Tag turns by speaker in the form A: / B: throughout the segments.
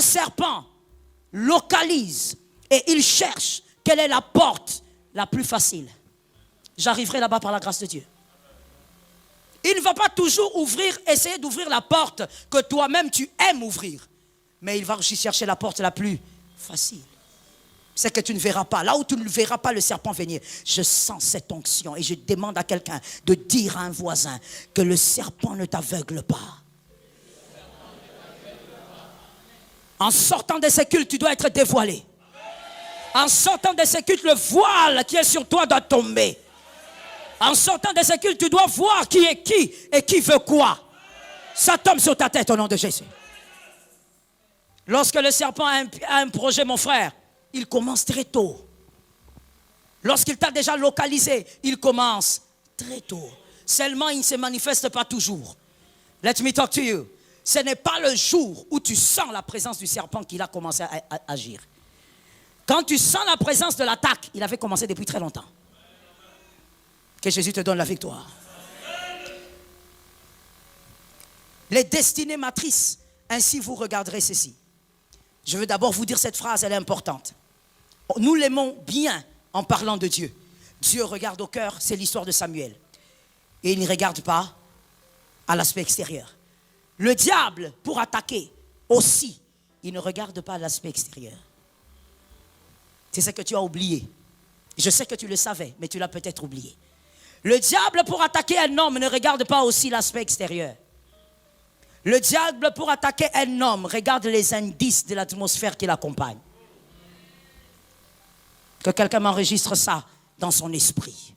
A: serpent localise et il cherche quelle est la porte la plus facile. J'arriverai là-bas par la grâce de Dieu. Il ne va pas toujours essayer d'ouvrir la porte que toi-même tu aimes ouvrir. Mais il va aussi chercher la porte la plus facile. C'est que tu ne verras pas. Là où tu ne verras pas le serpent venir, je sens cette onction et je demande à quelqu'un de dire à un voisin que le serpent ne t'aveugle pas. En sortant de ces cultes, tu dois être dévoilé. En sortant de ces cultes, le voile qui est sur toi doit tomber. En sortant de ces cultes, tu dois voir qui est qui et qui veut quoi. Ça tombe sur ta tête au nom de Jésus. Lorsque le serpent a un projet, mon frère, il commence très tôt. Lorsqu'il t'a déjà localisé, il commence très tôt. Seulement, il ne se manifeste pas toujours. Let me talk to you. Ce n'est pas le jour où tu sens la présence du serpent qu'il a commencé à agir. Quand tu sens la présence de l'attaque, il avait commencé depuis très longtemps. Que Jésus te donne la victoire. Les destinées matrices, ainsi vous regarderez ceci. Je veux d'abord vous dire cette phrase, elle est importante. Nous l'aimons bien en parlant de Dieu. Dieu regarde au cœur, c'est l'histoire de Samuel. Et il ne regarde pas à l'aspect extérieur. Le diable, pour attaquer aussi, il ne regarde pas à l'aspect extérieur. C'est ce que tu as oublié. Je sais que tu le savais, mais tu l'as peut-être oublié. Le diable, pour attaquer un homme, ne regarde pas aussi l'aspect extérieur. Le diable, pour attaquer un homme, regarde les indices de l'atmosphère qui l'accompagne. Que quelqu'un m'enregistre ça dans son esprit.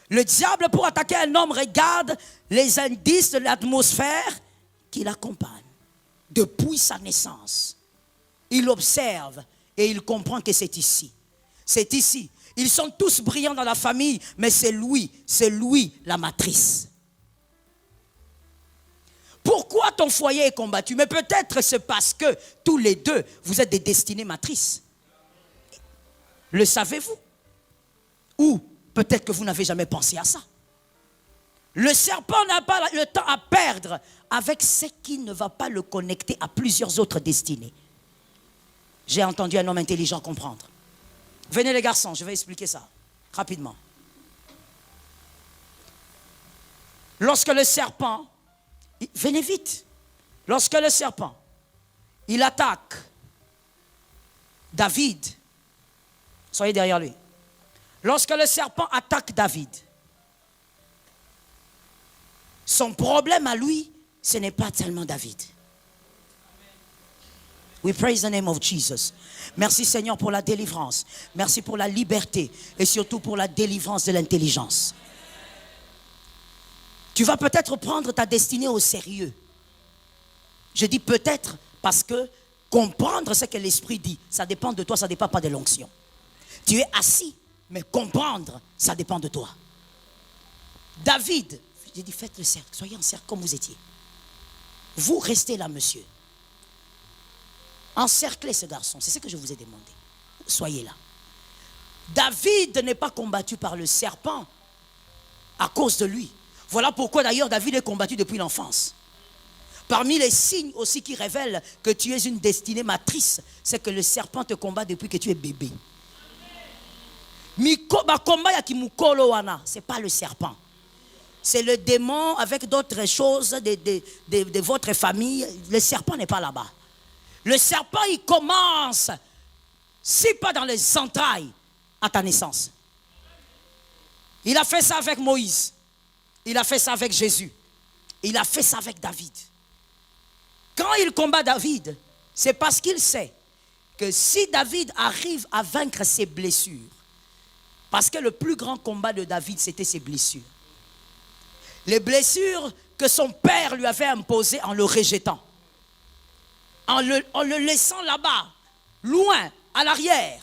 A: Le diable, pour attaquer un homme, regarde les indices de l'atmosphère qui l'accompagne. Depuis sa naissance, il observe et il comprend que c'est ici. C'est ici. Ils sont tous brillants dans la famille, mais c'est lui la matrice. Pourquoi ton foyer est combattu? Mais peut-être c'est parce que tous les deux, vous êtes des destinées matrices. Le savez-vous? Ou peut-être que vous n'avez jamais pensé à ça. Le serpent n'a pas le temps à perdre avec ce qui ne va pas le connecter à plusieurs autres destinées. J'ai entendu un homme intelligent comprendre. Venez les garçons, je vais expliquer ça rapidement. Lorsque le serpent, venez vite, lorsque le serpent, il attaque David, soyez derrière lui. Lorsque le serpent attaque David, son problème à lui, ce n'est pas tellement David. We praise the name of Jesus. Merci Seigneur pour la délivrance. Merci pour la liberté et surtout pour la délivrance de l'intelligence. Tu vas peut-être prendre ta destinée au sérieux. Je dis peut-être parce que comprendre ce que l'Esprit dit, ça dépend de toi, ça ne dépend pas de l'onction. Tu es assis, mais comprendre, ça dépend de toi. David, j'ai dit faites le cercle, soyez en cercle comme vous étiez. Vous restez là, monsieur. Encerclez ce garçon, c'est ce que je vous ai demandé. Soyez là. David n'est pas combattu par le serpent à cause de lui. Voilà pourquoi d'ailleurs David est combattu depuis l'enfance. Parmi les signes aussi qui révèlent que tu es une destinée matrice, c'est que le serpent te combat depuis que tu es bébé. C'est pas le serpent. C'est le démon avec d'autres choses de votre famille. Le serpent n'est pas là-bas. Le serpent, il commence, si pas dans les entrailles, à ta naissance. Il a fait ça avec Moïse. Il a fait ça avec Jésus. Il a fait ça avec David. Quand il combat David, c'est parce qu'il sait que si David arrive à vaincre ses blessures, parce que le plus grand combat de David, c'était ses blessures. Les blessures que son père lui avait imposées en le rejetant. En le laissant là-bas, loin, à l'arrière,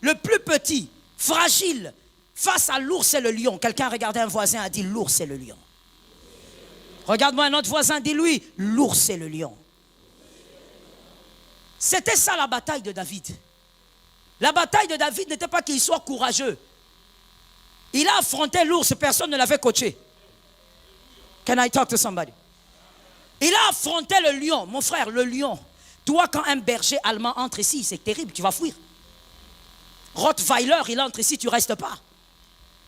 A: le plus petit, fragile, face à l'ours et le lion. Quelqu'un regardait un voisin et a dit l'ours et le lion. Regarde-moi un autre voisin, dis-lui l'ours et le lion. C'était ça la bataille de David. La bataille de David n'était pas qu'il soit courageux. Il a affronté l'ours, personne ne l'avait coaché. Can I talk to somebody? Il a affronté le lion, mon frère, le lion. Toi, quand un berger allemand entre ici, c'est terrible, tu vas fuir. Rottweiler, il entre ici, tu ne restes pas.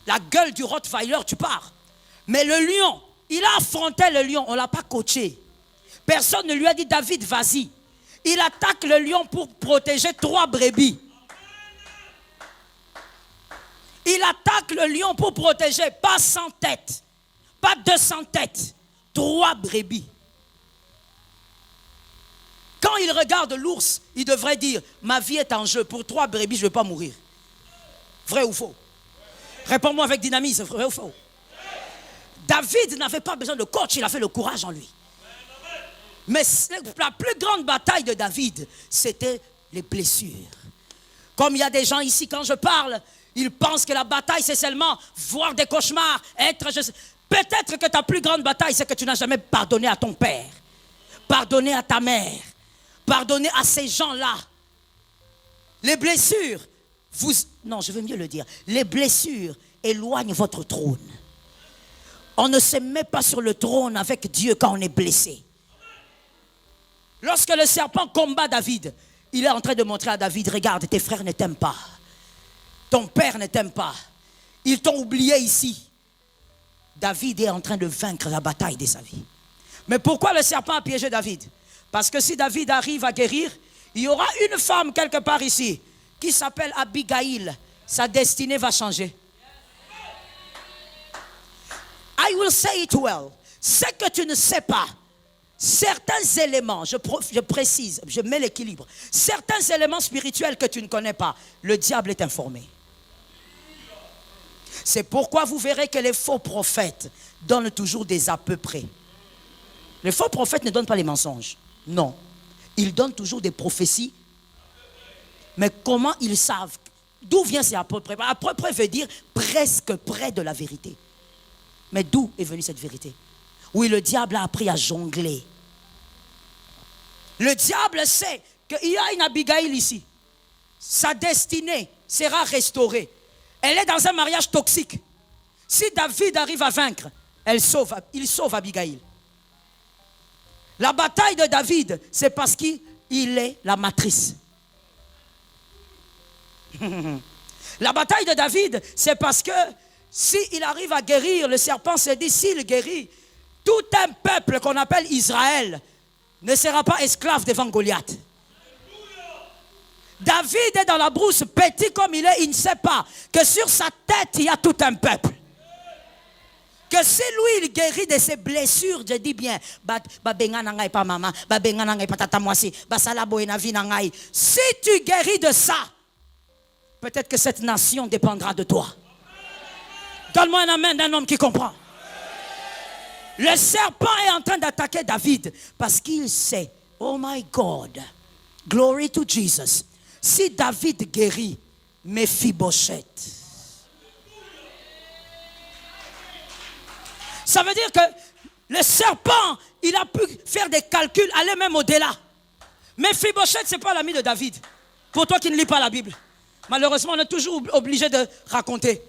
A: La gueule du Rottweiler, tu pars. Mais le lion, il a affronté le lion, on ne l'a pas coaché. Personne ne lui a dit, David, vas-y. Il attaque le lion pour protéger 3 brebis. Il attaque le lion pour protéger, pas 100 têtes, pas 200 têtes, 3 brebis. Quand il regarde l'ours, il devrait dire, ma vie est en jeu, pour 3 brebis, je ne vais pas mourir. Vrai ou faux? Réponds-moi avec dynamisme, vrai ou faux? David n'avait pas besoin de coach, il a fait le courage en lui. Mais la plus grande bataille de David, c'était les blessures. Comme il y a des gens ici, quand je parle, ils pensent que la bataille, c'est seulement voir des cauchemars, peut-être que ta plus grande bataille, c'est que tu n'as jamais pardonné à ton père, pardonné à ta mère, pardonné à ces gens-là. Les blessures, non, je veux mieux le dire, les blessures éloignent votre trône. On ne se met pas sur le trône avec Dieu quand on est blessé. Lorsque le serpent combat David, il est en train de montrer à David, regarde, tes frères ne t'aiment pas. Ton père ne t'aime pas. Ils t'ont oublié ici. David est en train de vaincre la bataille de sa vie. Mais pourquoi le serpent a piégé David? Parce que si David arrive à guérir, il y aura une femme quelque part ici qui s'appelle Abigail. Sa destinée va changer. I will say it well. Ce que tu ne sais pas, certains éléments, je précise, je mets l'équilibre. Certains éléments spirituels que tu ne connais pas, le diable est informé. C'est pourquoi vous verrez que les faux prophètes donnent toujours des à peu près. Les faux prophètes ne donnent pas les mensonges. Non. Ils donnent toujours des prophéties. Mais comment ils savent? D'où vient ces à peu près? À peu près veut dire presque près de la vérité. Mais d'où est venue cette vérité? Oui, le diable a appris à jongler. Le diable sait qu'il y a une Abigail ici. Sa destinée sera restaurée. Elle est dans un mariage toxique. Si David arrive à vaincre, il sauve Abigail. La bataille de David, c'est parce qu'il est la matrice. La bataille de David, c'est parce que s'il arrive à guérir, le serpent se dit, s'il guérit, tout un peuple qu'on appelle Israël ne sera pas esclave devant Goliath. David est dans la brousse, petit comme il est, il ne sait pas que sur sa tête, il y a tout un peuple. Que si lui, il guérit de ses blessures, je dis bien, si tu guéris de ça, peut-être que cette nation dépendra de toi. Donne-moi un amen d'un homme qui comprend. Le serpent est en train d'attaquer David parce qu'il sait, oh my God, glory to Jesus. Si David guérit Méphibosheth, ça veut dire que le serpent, il a pu faire des calculs, aller même au-delà. Méphibosheth, ce n'est pas l'ami de David. Pour toi qui ne lis pas la Bible. Malheureusement, on est toujours obligé de raconter.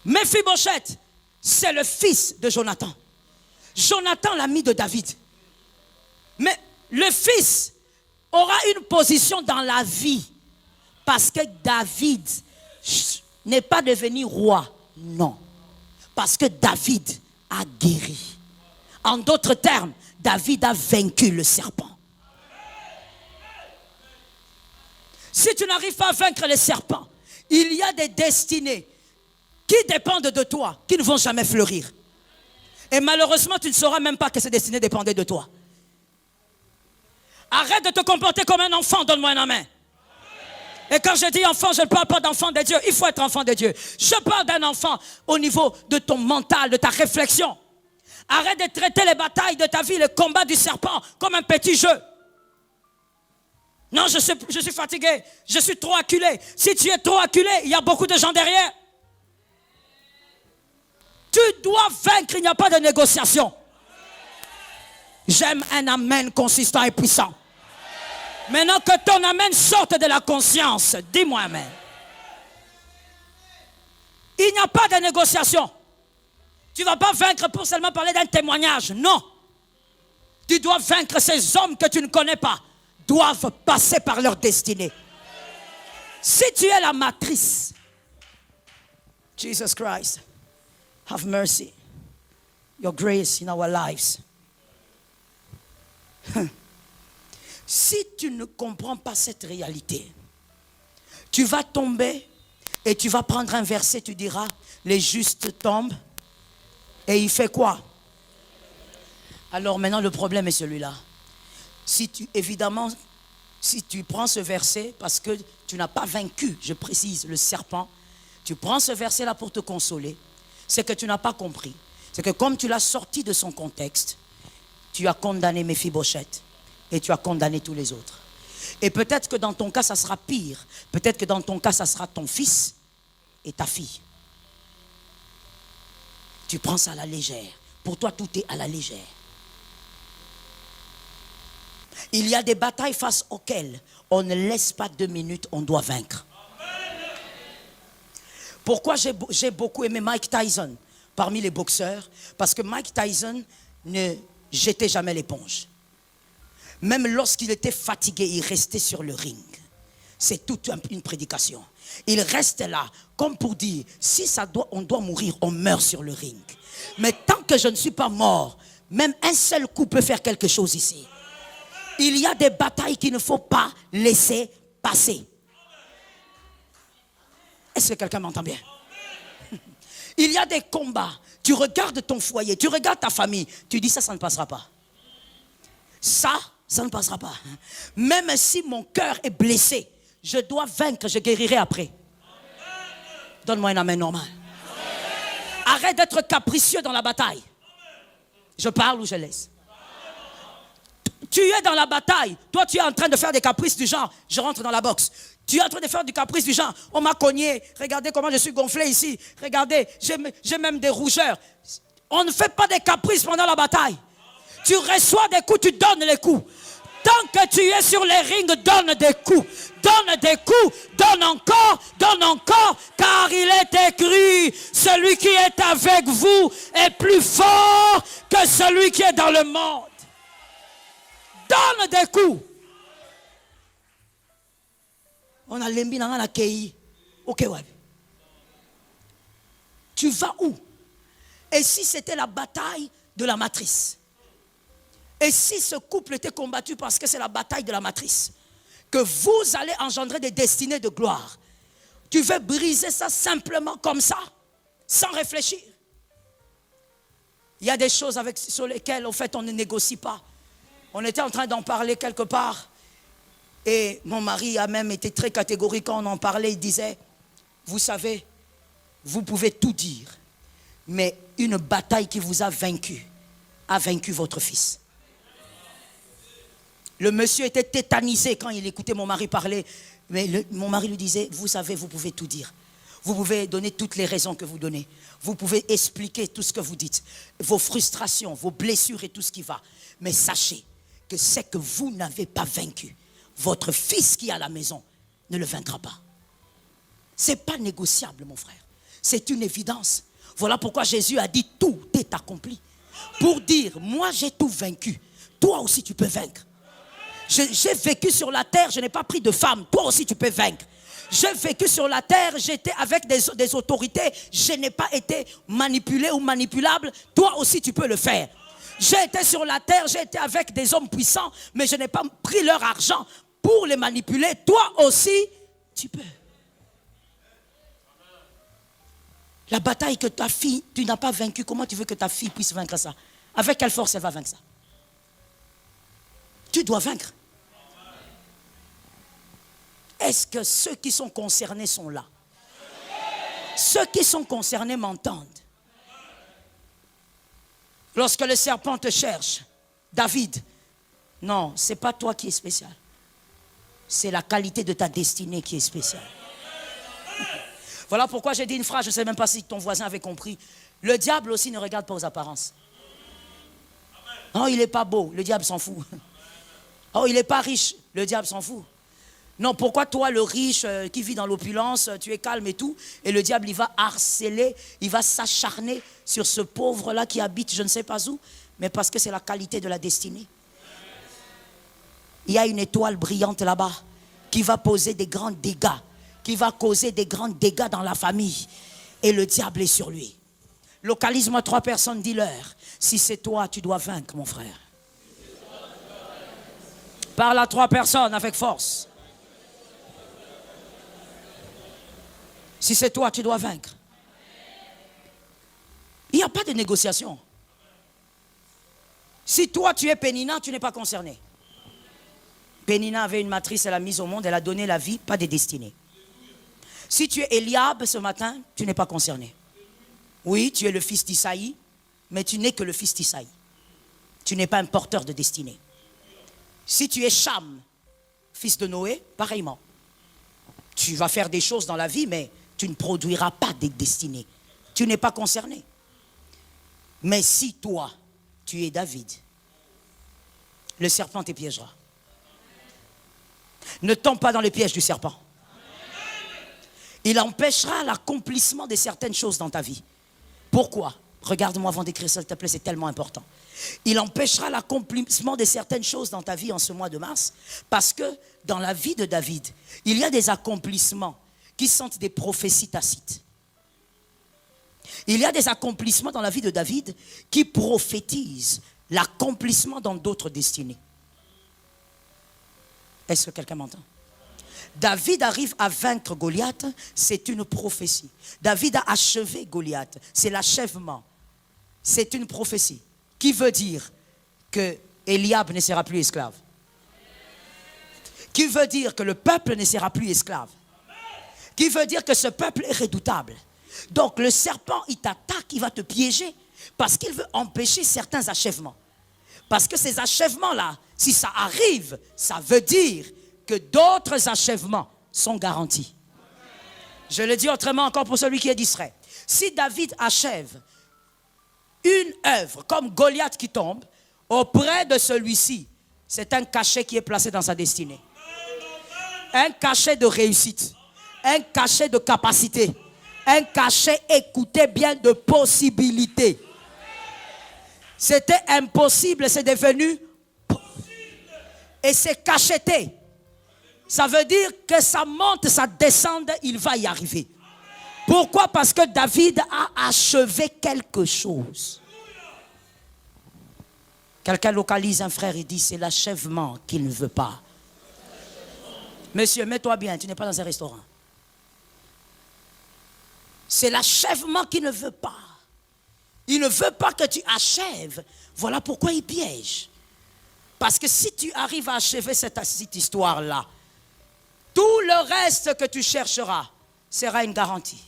A: Méphibosheth, c'est le fils de Jonathan. Jonathan, l'ami de David. Mais le fils aura une position dans la vie. Parce que David n'est pas devenu roi. Non. Parce que David a guéri. En d'autres termes, David a vaincu le serpent. Si tu n'arrives pas à vaincre le serpent, il y a des destinées qui dépendent de toi, qui ne vont jamais fleurir. Et malheureusement, tu ne sauras même pas que ces destinées dépendaient de toi. Arrête de te comporter comme un enfant, donne-moi un amen. Et quand je dis enfant, je ne parle pas d'enfant de Dieu, il faut être enfant de Dieu. Je parle d'un enfant au niveau de ton mental, de ta réflexion. Arrête de traiter les batailles de ta vie, le combat du serpent, comme un petit jeu. Non, je suis fatigué, je suis trop acculé. Si tu es trop acculé, il y a beaucoup de gens derrière. Tu dois vaincre, il n'y a pas de négociation. J'aime un amen consistant et puissant. Maintenant que ton amen sorte de la conscience, dis-moi amen. Il n'y a pas de négociation. Tu ne vas pas vaincre pour seulement parler d'un témoignage, non. Tu dois vaincre ces hommes que tu ne connais pas. doivent passer par leur destinée. Si tu es la matrice, Jesus Christ, have mercy, your grace in our lives. Si tu ne comprends pas cette réalité, tu vas tomber et tu vas prendre un verset, tu diras, les justes tombent et il fait quoi? Alors maintenant le problème est celui-là. Évidemment, si tu prends ce verset parce que tu n'as pas vaincu, je précise, le serpent, tu prends ce verset-là pour te consoler, c'est que tu n'as pas compris. C'est que comme tu l'as sorti de son contexte, tu as condamné Méphibosheth et tu as condamné tous les autres. Et peut-être que dans ton cas, ça sera pire. Peut-être que dans ton cas, ça sera ton fils et ta fille. Tu prends ça à la légère. Pour toi, tout est à la légère. Il y a des batailles face auxquelles on ne laisse pas 2 minutes, on doit vaincre. Pourquoi j'ai beaucoup aimé Mike Tyson parmi les boxeurs? Parce que Mike Tyson ne jetait jamais l'éponge. Même lorsqu'il était fatigué, il restait sur le ring. C'est toute une prédication. Il reste là, comme pour dire, si on doit mourir, on meurt sur le ring. Mais tant que je ne suis pas mort, même un seul coup peut faire quelque chose ici. Il y a des batailles qu'il ne faut pas laisser passer. Est-ce que quelqu'un m'entend bien? Il y a des combats. Tu regardes ton foyer, tu regardes ta famille. Tu dis ça ne passera pas. Ça ne passera pas. Même si mon cœur est blessé, je dois vaincre, je guérirai après. Donne-moi un amen normal. Arrête d'être capricieux dans la bataille. Je parle ou je laisse? Tu es dans la bataille. Toi, tu es en train de faire des caprices du genre, je rentre dans la boxe. Tu es en train de faire du caprice du genre, on m'a cogné. Regardez comment je suis gonflé ici. Regardez, j'ai même des rougeurs. On ne fait pas des caprices pendant la bataille. Tu reçois des coups, tu donnes les coups. Tant que tu es sur les rings, donne des coups. Donne des coups, donne encore, car il est écrit, celui qui est avec vous est plus fort que celui qui est dans le monde. Donne des coups. On a l'embi dans la kei. Ok, ouais. Tu vas où? Et si c'était la bataille de la matrice? Et si ce couple était combattu parce que c'est la bataille de la matrice, que vous allez engendrer des destinées de gloire, tu veux briser ça simplement comme ça, sans réfléchir? Il y a des choses sur lesquelles, en fait, on ne négocie pas. On était en train d'en parler quelque part. Et mon mari a même été très catégorique quand on en parlait. Il disait, vous savez, vous pouvez tout dire, mais une bataille qui vous a vaincu votre fils. Le monsieur était tétanisé quand il écoutait mon mari parler. Mais mon mari lui disait, vous savez, vous pouvez tout dire. Vous pouvez donner toutes les raisons que vous donnez. Vous pouvez expliquer tout ce que vous dites. Vos frustrations, vos blessures et tout ce qui va. Mais sachez que c'est que vous n'avez pas vaincu. Votre fils qui est à la maison ne le vaincra pas. Ce n'est pas négociable, mon frère. C'est une évidence. Voilà pourquoi Jésus a dit, tout est accompli. Pour dire, moi j'ai tout vaincu. Toi aussi tu peux vaincre. J'ai vécu sur la terre, je n'ai pas pris de femme. Toi aussi tu peux vaincre. J'ai vécu sur la terre, j'étais avec des autorités. Je n'ai pas été manipulé ou manipulable. Toi aussi tu peux le faire. J'ai été sur la terre, j'ai été avec des hommes puissants, mais je n'ai pas pris leur argent pour les manipuler. Toi aussi tu peux. La bataille que ta fille, tu n'as pas vaincu, comment tu veux que ta fille puisse vaincre ça? Avec quelle force elle va vaincre ça? Tu dois vaincre. Est-ce que ceux qui sont concernés sont là? Ceux qui sont concernés m'entendent. Lorsque le serpent te cherche, David, non, ce n'est pas toi qui es spécial. C'est la qualité de ta destinée qui est spéciale. Voilà pourquoi j'ai dit une phrase, je ne sais même pas si ton voisin avait compris. Le diable aussi ne regarde pas aux apparences. Non, il n'est pas beau, le diable s'en fout. Oh, il n'est pas riche, le diable s'en fout. Non, pourquoi toi, le riche qui vit dans l'opulence, tu es calme et tout, et le diable, il va harceler, il va s'acharner sur ce pauvre-là qui habite je ne sais pas où, mais parce que c'est la qualité de la destinée. il y a une étoile brillante là-bas qui va poser des grands dégâts, qui va causer des grands dégâts dans la famille. Et le diable est sur lui. Localise-moi 3 personnes, dis-leur. Si c'est toi, tu dois vaincre, mon frère. Parle à 3 personnes avec force. Si c'est toi, tu dois vaincre. Il n'y a pas de négociation. Si toi, tu es Pénina, tu n'es pas concerné. Pénina avait une matrice, elle a mise au monde, elle a donné la vie, pas des destinées. Si tu es Eliab ce matin, tu n'es pas concerné. Oui, tu es le fils d'Isaïe, mais tu n'es que le fils d'Isaïe. Tu n'es pas un porteur de destinée. Si tu es Cham, fils de Noé, pareillement. Tu vas faire des choses dans la vie, mais tu ne produiras pas des destinées. Tu n'es pas concerné. Mais si toi, tu es David, le serpent te piégera. Ne tombe pas dans le piège du serpent. Il empêchera l'accomplissement de certaines choses dans ta vie. Pourquoi? Regarde-moi avant d'écrire, s'il te plaît, c'est tellement important. Il empêchera l'accomplissement de certaines choses dans ta vie en ce mois de mars, parce que dans la vie de David, il y a des accomplissements qui sont des prophéties tacites. Il y a des accomplissements dans la vie de David qui prophétisent l'accomplissement dans d'autres destinées. Est-ce que quelqu'un m'entend? David arrive à vaincre Goliath, c'est une prophétie. David a achevé Goliath, c'est l'achèvement. C'est une prophétie qui veut dire que Eliab ne sera plus esclave. Qui veut dire que le peuple ne sera plus esclave. Qui veut dire que ce peuple est redoutable. Donc le serpent, il t'attaque, il va te piéger parce qu'il veut empêcher certains achèvements. Parce que ces achèvements-là, si ça arrive, ça veut dire que d'autres achèvements sont garantis. Je le dis autrement encore pour celui qui est distrait. Si David achève une œuvre comme Goliath qui tombe, auprès de celui-ci, c'est un cachet qui est placé dans sa destinée. Un cachet de réussite, un cachet de capacité, un cachet, écoutez bien, de possibilité. C'était impossible, c'est devenu possible. Et c'est cacheté. Ça veut dire que ça monte, ça descende, il va y arriver. Pourquoi? Parce que David a achevé quelque chose. Quelqu'un localise un frère et dit, c'est l'achèvement qu'il ne veut pas. Monsieur, mets-toi bien, tu n'es pas dans un restaurant. C'est l'achèvement qu'il ne veut pas. Il ne veut pas que tu achèves. Voilà pourquoi il piège. Parce que si tu arrives à achever cette histoire-là, tout le reste que tu chercheras sera une garantie.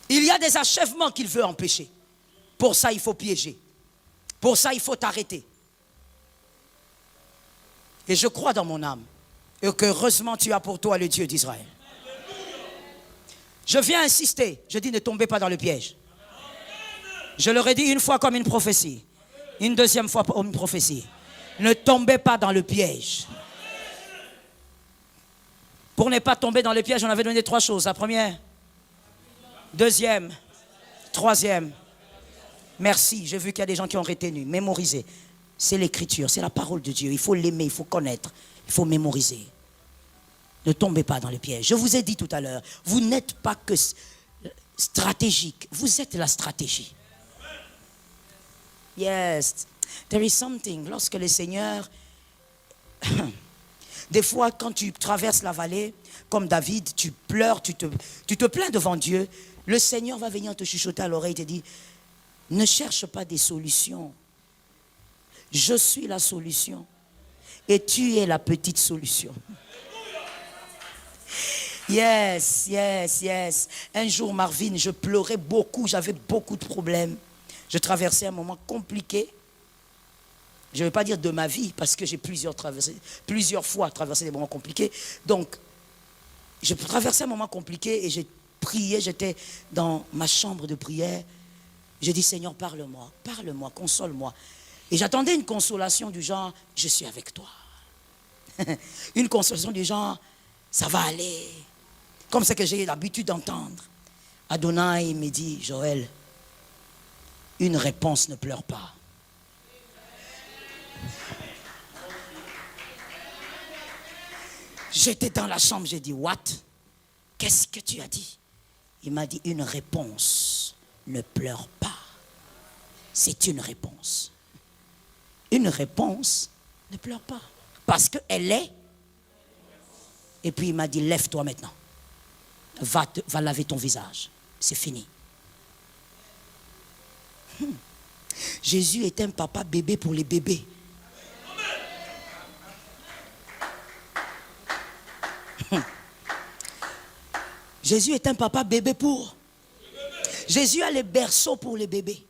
A: Il y a des achèvements qu'il veut empêcher. Pour ça, il faut piéger. Pour ça, il faut t'arrêter. Et je crois dans mon âme et que heureusement tu as pour toi le Dieu d'Israël. Je viens insister. Je dis ne tombez pas dans le piège. Je leur ai dit une fois comme une prophétie. Une deuxième fois comme une prophétie. Ne tombez pas dans le piège. Pour ne pas tomber dans le piège, on avait donné 3 choses. La première, deuxième, troisième. Merci, j'ai vu qu'il y a des gens qui ont retenu, mémorisé. C'est l'écriture, c'est la parole de Dieu. Il faut l'aimer, il faut connaître, il faut mémoriser. Ne tombez pas dans le piège. Je vous ai dit tout à l'heure, vous n'êtes pas que stratégique, vous êtes la stratégie. Yes, there is something. Lorsque le Seigneur, des fois quand tu traverses la vallée, comme David, tu pleures, tu te plains devant Dieu, le Seigneur va venir te chuchoter à l'oreille et te dire, ne cherche pas des solutions. Je suis la solution et tu es la petite solution. Yes, yes, yes. Un jour, Marvin, je pleurais beaucoup, j'avais beaucoup de problèmes. Je traversais un moment compliqué. Je ne vais pas dire de ma vie, parce que j'ai plusieurs fois traversé des moments compliqués. Donc, je traversais un moment compliqué et j'ai prié, j'étais dans ma chambre de prière. J'ai dit, Seigneur, parle-moi, parle-moi, console-moi. Et j'attendais une consolation du genre, je suis avec toi. Une consolation du genre, ça va aller. Comme c'est que j'ai l'habitude d'entendre. Adonai me dit, Joël, une réponse ne pleure pas. J'étais dans la chambre, j'ai dit, what? Qu'est-ce que tu as dit? Il m'a dit, une réponse ne pleure pas. C'est une réponse. Une réponse ne pleure pas. Parce qu'elle est. Et puis il m'a dit, lève-toi maintenant. Va laver ton visage. C'est fini. Jésus est un papa bébé pour les bébés. Jésus est un papa bébé pour. Jésus a les berceaux pour les bébés.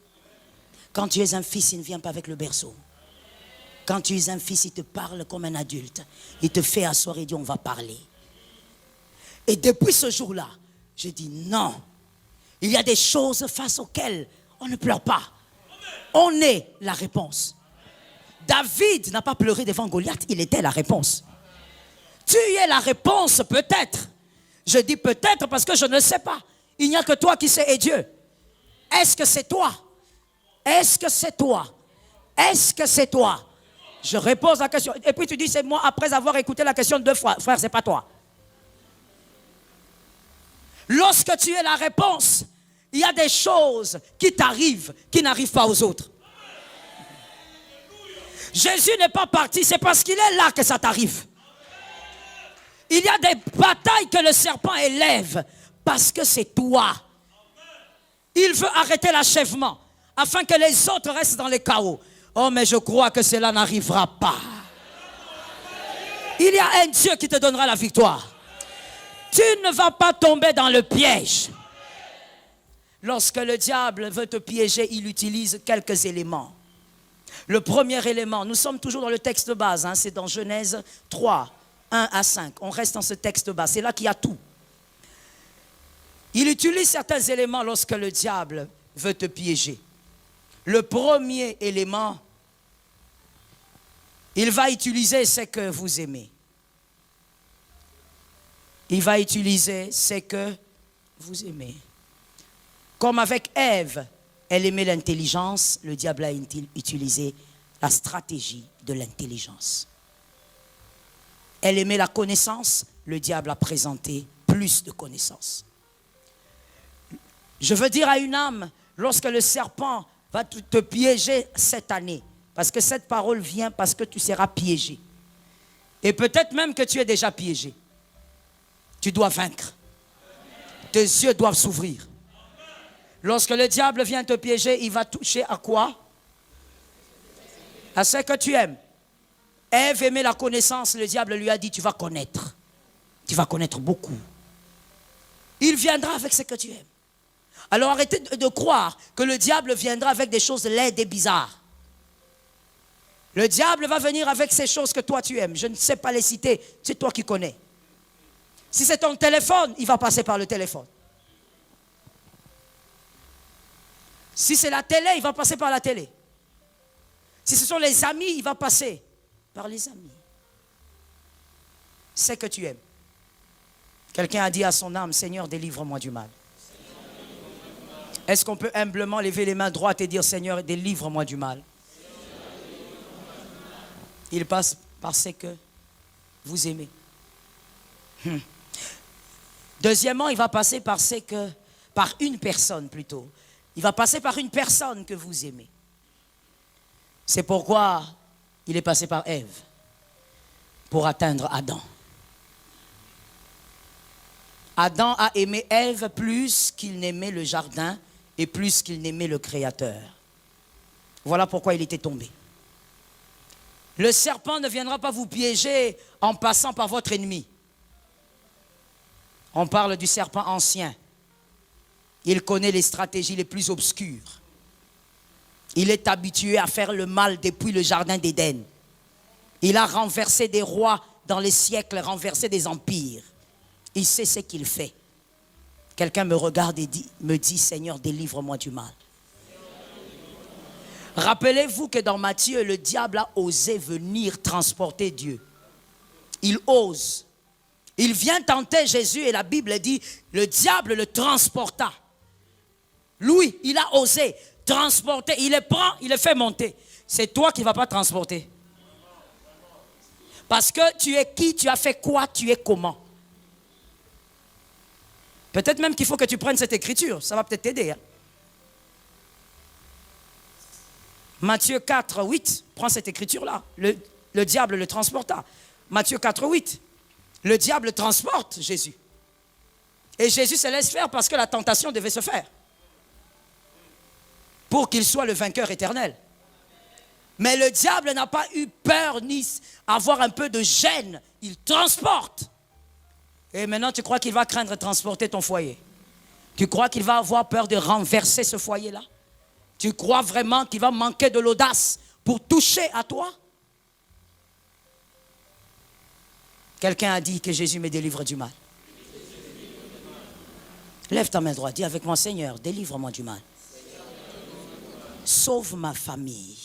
A: Quand tu es un fils, il ne vient pas avec le berceau. Quand tu es un fils, il te parle comme un adulte. Il te fait asseoir et dit, on va parler. Et depuis ce jour-là, j'ai dit non. Il y a des choses face auxquelles on ne pleure pas. On est la réponse. David n'a pas pleuré devant Goliath, il était la réponse. Tu es la réponse peut-être. Je dis peut-être parce que je ne sais pas. Il n'y a que toi qui sais et Dieu. Est-ce que c'est toi? Est-ce que c'est toi? Est-ce que c'est toi? Je repose la question. Et puis tu dis c'est moi après avoir écouté la question 2 fois. Frère, c'est pas toi. Lorsque tu es la réponse, il y a des choses qui t'arrivent, qui n'arrivent pas aux autres. Jésus n'est pas parti, c'est parce qu'il est là que ça t'arrive. Il y a des batailles que le serpent élève parce que c'est toi. Il veut arrêter l'achèvement afin que les autres restent dans les chaos. Oh, mais je crois que cela n'arrivera pas. Il y a un Dieu qui te donnera la victoire. Tu ne vas pas tomber dans le piège. Lorsque le diable veut te piéger, il utilise quelques éléments. Le premier élément, nous sommes toujours dans le texte de base, c'est dans Genèse 3, 1 à 5. On reste dans ce texte de base, c'est là qu'il y a tout. Il utilise certains éléments lorsque le diable veut te piéger. Le premier élément, il va utiliser ce que vous aimez. Il va utiliser ce que vous aimez. Comme avec Ève, elle aimait l'intelligence, le diable a utilisé la stratégie de l'intelligence. Elle aimait la connaissance, le diable a présenté plus de connaissances. Je veux dire à une âme, lorsque le serpent va te piéger cette année, parce que cette parole vient parce que tu seras piégé. Et peut-être même que tu es déjà piégé. Tu dois vaincre. Tes yeux doivent s'ouvrir. Lorsque le diable vient te piéger, il va toucher à quoi? À ce que tu aimes. Ève aimait la connaissance, le diable lui a dit, tu vas connaître. Tu vas connaître beaucoup. Il viendra avec ce que tu aimes. Alors arrêtez de croire que le diable viendra avec des choses laides et bizarres. Le diable va venir avec ces choses que toi tu aimes. Je ne sais pas les citer, c'est toi qui connais. Si c'est ton téléphone, il va passer par le téléphone. Si c'est la télé, il va passer par la télé. Si ce sont les amis, il va passer par les amis. C'est que tu aimes. Quelqu'un a dit à son âme, Seigneur, délivre-moi du mal. Est-ce qu'on peut humblement lever les mains droites et dire, Seigneur, délivre-moi du mal? Il passe par ce que vous aimez. Deuxièmement, il va passer par une personne plutôt. Il va passer par une personne que vous aimez. C'est pourquoi il est passé par Ève pour atteindre Adam. Adam a aimé Ève plus qu'il n'aimait le jardin et plus qu'il n'aimait le Créateur. Voilà pourquoi il était tombé. Le serpent ne viendra pas vous piéger en passant par votre ennemi. On parle du serpent ancien. Il connaît les stratégies les plus obscures. Il est habitué à faire le mal depuis le jardin d'Éden. Il a renversé des rois dans les siècles, renversé des empires. Il sait ce qu'il fait. Quelqu'un me regarde et me dit, Seigneur, délivre-moi du mal. Rappelez-vous que dans Matthieu, le diable a osé venir transporter Dieu. Il ose. Il vient tenter Jésus et la Bible dit, le diable le transporta. Lui, il a osé transporter. Il le prend, il le fait monter. C'est toi qui ne vas pas transporter. Parce que tu es qui, tu as fait quoi, tu es comment. Peut-être même qu'il faut que tu prennes cette écriture. Ça va peut-être t'aider. Hein? Matthieu 4, 8. Prends cette écriture-là. Le diable le transporta. Matthieu 4, 8. Le diable transporte Jésus. Et Jésus se laisse faire parce que la tentation devait se faire. Pour qu'il soit le vainqueur éternel. Mais le diable n'a pas eu peur ni avoir un peu de gêne. Il transporte. Et maintenant, tu crois qu'il va craindre de transporter ton foyer? Tu crois qu'il va avoir peur de renverser ce foyer-là? Tu crois vraiment qu'il va manquer de l'audace pour toucher à toi? Quelqu'un a dit que Jésus me délivre du mal. Lève ta main droite, dis avec moi, Seigneur, délivre-moi du mal. Sauve ma famille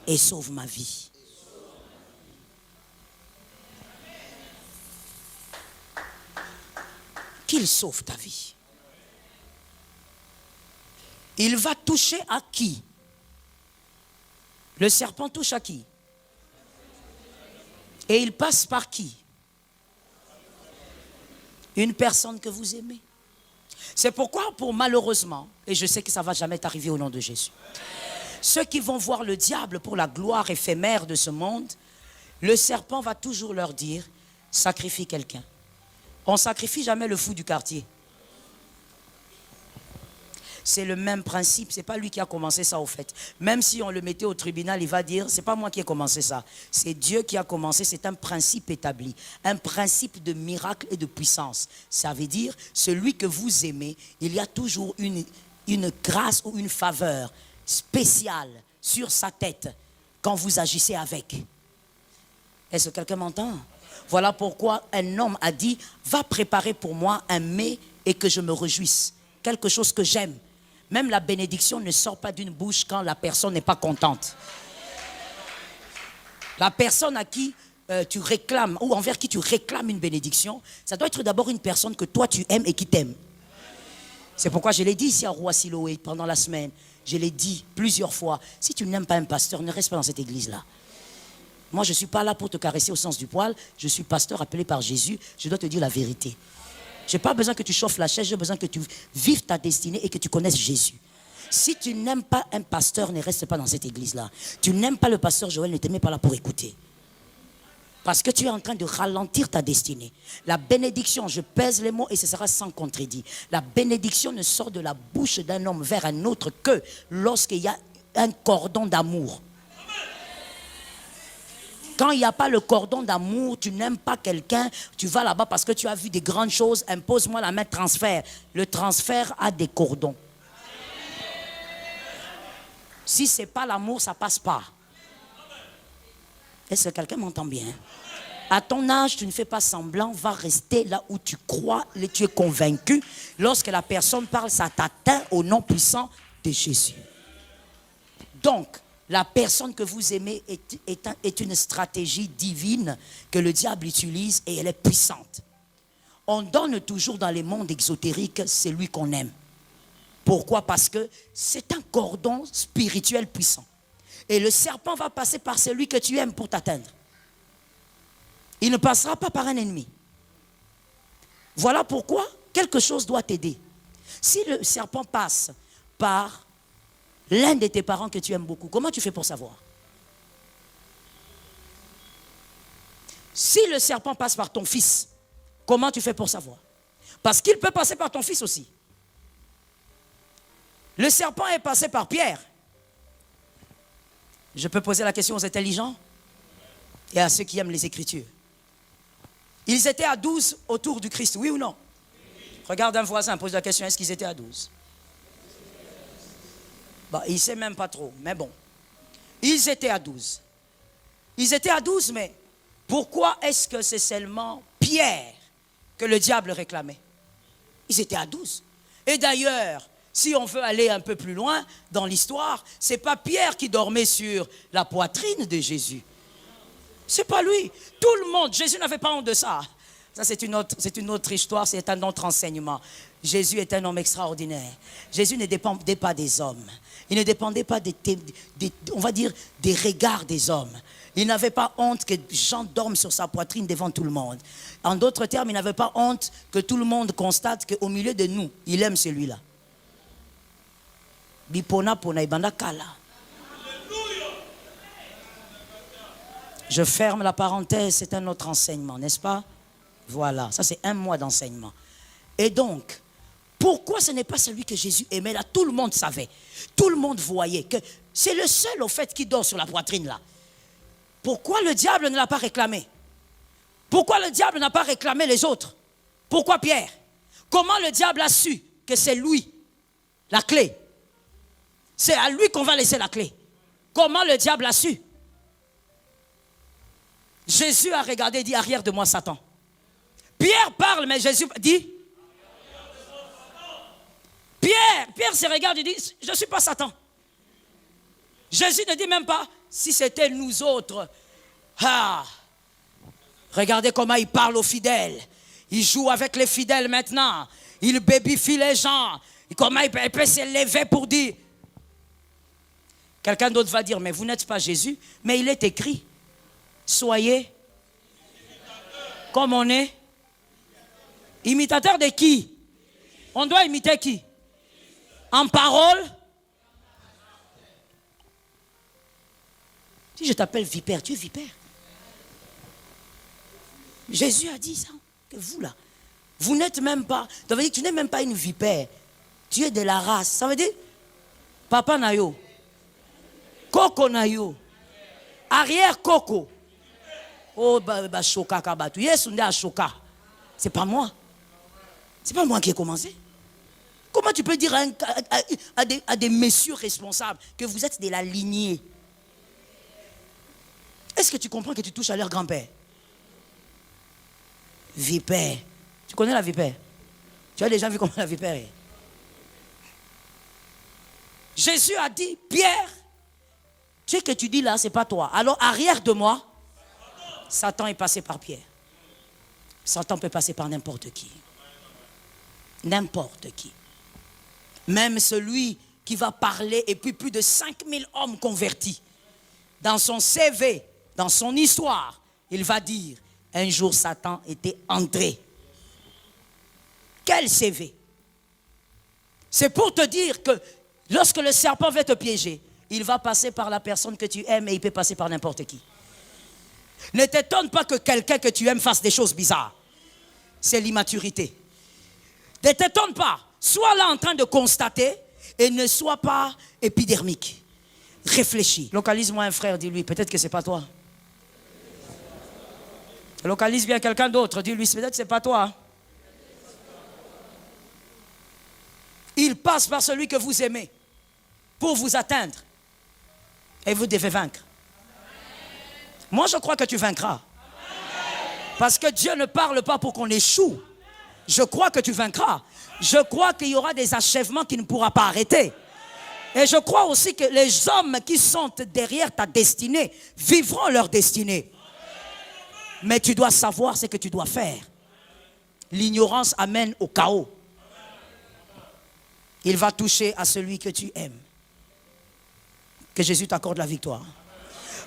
A: et sauve ma vie. Qu'il sauve ta vie. Il va toucher à qui? Le serpent touche à qui? Et il passe par qui? Une personne que vous aimez. C'est pourquoi, malheureusement, et je sais que ça ne va jamais t'arriver au nom de Jésus, ceux qui vont voir le diable pour la gloire éphémère de ce monde, le serpent va toujours leur dire, sacrifie quelqu'un. On ne sacrifie jamais le fou du quartier. C'est le même principe, ce n'est pas lui qui a commencé ça au fait. Même si on le mettait au tribunal, il va dire, ce n'est pas moi qui ai commencé ça. C'est Dieu qui a commencé, c'est un principe établi. Un principe de miracle et de puissance. Ça veut dire, celui que vous aimez, il y a toujours une grâce ou une faveur spéciale sur sa tête quand vous agissez avec. Est-ce que quelqu'un m'entend? Voilà pourquoi un homme a dit, va préparer pour moi un mets et que je me réjouisse. Quelque chose que j'aime. Même la bénédiction ne sort pas d'une bouche quand la personne n'est pas contente. La personne à qui tu réclames, ou envers qui tu réclames une bénédiction, ça doit être d'abord une personne que toi tu aimes et qui t'aime. C'est pourquoi je l'ai dit ici à Roi-Siloé pendant la semaine. Je l'ai dit plusieurs fois. Si tu n'aimes pas un pasteur, ne reste pas dans cette église-là. Moi, je ne suis pas là pour te caresser au sens du poil. Je suis pasteur appelé par Jésus. Je dois te dire la vérité. Je n'ai pas besoin que tu chauffes la chaise, j'ai besoin que tu vives ta destinée et que tu connaisses Jésus. Si tu n'aimes pas un pasteur, ne reste pas dans cette église-là. Tu n'aimes pas le pasteur Joël, ne te mets pas là pour écouter. Parce que tu es en train de ralentir ta destinée. La bénédiction, je pèse les mots et ce sera sans contredit. La bénédiction ne sort de la bouche d'un homme vers un autre que lorsqu'il y a un cordon d'amour. Quand il n'y a pas le cordon d'amour, tu n'aimes pas quelqu'un, tu vas là-bas parce que tu as vu des grandes choses, impose-moi la main, transfert. Le transfert a des cordons. Si ce n'est pas l'amour, ça ne passe pas. Est-ce que quelqu'un m'entend bien? À ton âge, tu ne fais pas semblant, va rester là où tu crois, et tu es convaincu. Lorsque la personne parle, ça t'atteint au nom puissant de Jésus. Donc, la personne que vous aimez est une stratégie divine que le diable utilise et elle est puissante. On donne toujours dans les mondes exotériques celui qu'on aime. Pourquoi? Parce que c'est un cordon spirituel puissant. Et le serpent va passer par celui que tu aimes pour t'atteindre. Il ne passera pas par un ennemi. Voilà pourquoi quelque chose doit t'aider. Si le serpent passe par l'un de tes parents que tu aimes beaucoup, comment tu fais pour savoir? Si le serpent passe par ton fils, comment tu fais pour savoir? Parce qu'il peut passer par ton fils aussi. Le serpent est passé par Pierre. Je peux poser la question aux intelligents et à ceux qui aiment les Écritures. Ils étaient à 12 autour du Christ, oui ou non? Regarde un voisin, pose la question, est-ce qu'ils étaient à 12? Bon, il ne sait même pas trop, mais bon. Ils étaient à 12. Ils étaient à 12, mais pourquoi est-ce que c'est seulement Pierre que le diable réclamait? Ils étaient à 12. Et d'ailleurs, si on veut aller un peu plus loin dans l'histoire, ce n'est pas Pierre qui dormait sur la poitrine de Jésus. Ce n'est pas lui. Tout le monde, Jésus n'avait pas honte de ça. Ça, c'est une autre histoire, c'est un autre enseignement. Jésus est un homme extraordinaire. Jésus ne dépendait pas des hommes. Il ne dépendait pas on va dire, des regards des hommes. Il n'avait pas honte que Jean dorme sur sa poitrine devant tout le monde. En d'autres termes, il n'avait pas honte que tout le monde constate qu'au milieu de nous, il aime celui-là. Bipona pona ibanda kala. Je ferme la parenthèse, c'est un autre enseignement, n'est-ce pas? Voilà, ça c'est un mois d'enseignement. Et donc, pourquoi ce n'est pas celui que Jésus aimait là? Tout le monde savait, tout le monde voyait que c'est le seul au fait qui dort sur la poitrine là. Pourquoi le diable ne l'a pas réclamé? Pourquoi le diable n'a pas réclamé les autres? Pourquoi Pierre? Comment le diable a su que c'est lui, la clé? C'est à lui qu'on va laisser la clé. Comment le diable a su? Jésus a regardé et dit, arrière de moi Satan. Pierre parle, mais Jésus dit, Pierre se regarde et dit, je ne suis pas Satan. Jésus ne dit même pas, si c'était nous autres. Ah, regardez comment il parle aux fidèles. Il joue avec les fidèles maintenant. Il bébifie les gens. Comment il peut s'élever pour dire. Quelqu'un d'autre va dire, mais vous n'êtes pas Jésus. Mais il est écrit, soyez comme on est. Imitateur de qui? On doit imiter qui? En parole. Si je t'appelle vipère, tu es vipère. Jésus a dit ça, que vous là, vous n'êtes même pas, ça veut dire que tu n'es même pas une vipère. Tu es de la race. Ça veut dire, papa nayo, coco nayo, arrière coco. Oh, bah, choka kabatu. Yes, on est à choka. C'est pas moi. C'est pas moi qui ai commencé. Comment tu peux dire à des messieurs responsables que vous êtes de la lignée? Est-ce que tu comprends que tu touches à leur grand-père? Vipère. Tu connais la vipère? Tu as déjà vu comment la vipère est? Jésus a dit, Pierre, ce que tu dis là, c'est pas toi. Alors arrière de moi, Satan est passé par Pierre. Satan peut passer par n'importe qui. N'importe qui. Même celui qui va parler et puis plus de 5000 hommes convertis. Dans son CV, dans son histoire, il va dire, un jour Satan était entré. Quel CV? C'est pour te dire que lorsque le serpent va te piéger, il va passer par la personne que tu aimes et il peut passer par n'importe qui. Ne t'étonne pas que quelqu'un que tu aimes fasse des choses bizarres. C'est l'immaturité. Ne t'étonne pas. Sois là en train de constater et ne sois pas épidermique. Réfléchis. Localise-moi un frère, dis-lui, peut-être que ce n'est pas toi. Localise bien quelqu'un d'autre, dis-lui, peut-être que ce n'est pas toi. Il passe par celui que vous aimez pour vous atteindre. Et vous devez vaincre. Moi, je crois que tu vaincras. Parce que Dieu ne parle pas pour qu'on échoue. Je crois que tu vaincras. Je crois qu'il y aura des achèvements qui ne pourra pas arrêter. Et je crois aussi que les hommes qui sont derrière ta destinée vivront leur destinée. Mais tu dois savoir ce que tu dois faire. L'ignorance amène au chaos. Il va toucher à celui que tu aimes. Que Jésus t'accorde la victoire.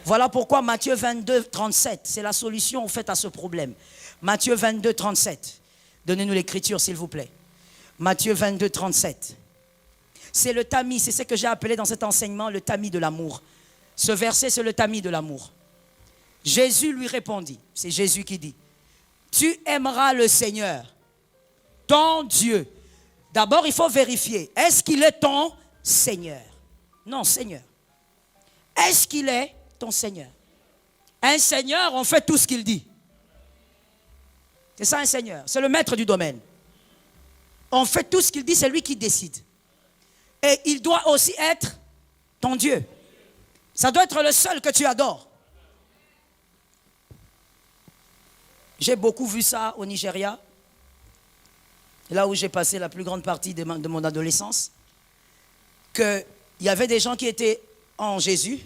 A: Voilà pourquoi Matthieu 22, 37, c'est la solution en fait à ce problème. Matthieu 22, 37. Donnez-nous l'écriture s'il vous plaît. Matthieu 22, 37. C'est le tamis, c'est ce que j'ai appelé dans cet enseignement le tamis de l'amour. Ce verset, c'est le tamis de l'amour. Jésus lui répondit, c'est Jésus qui dit, tu aimeras le Seigneur, ton Dieu. D'abord, il faut vérifier, est-ce qu'il est ton Seigneur? Non, Seigneur. Est-ce qu'il est ton Seigneur? Un Seigneur, on fait tout ce qu'il dit. C'est ça un Seigneur, c'est le maître du domaine. On fait tout ce qu'il dit, c'est lui qui décide. Et il doit aussi être ton Dieu. Ça doit être le seul que tu adores. J'ai beaucoup vu ça au Nigeria, là où j'ai passé la plus grande partie de mon adolescence, qu'il y avait des gens qui étaient en Jésus,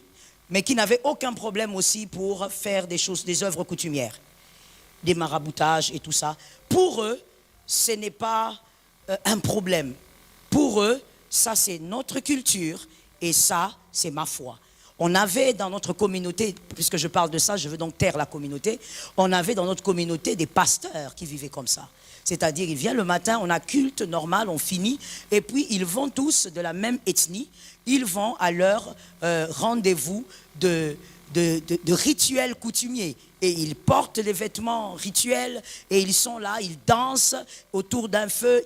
A: mais qui n'avaient aucun problème aussi pour faire des choses, des œuvres coutumières, des maraboutages et tout ça. Pour eux, ce n'est pas un problème. Pour eux, ça c'est notre culture et ça c'est ma foi. On avait dans notre communauté, puisque je parle de ça, je veux donc taire la communauté, on avait dans notre communauté des pasteurs qui vivaient comme ça. C'est-à-dire, ils viennent le matin, on a culte normal, on finit, et puis ils vont tous de la même ethnie, ils vont à leur rendez-vous de rituels coutumiers. Et ils portent les vêtements rituels, et ils sont là, ils dansent autour d'un feu,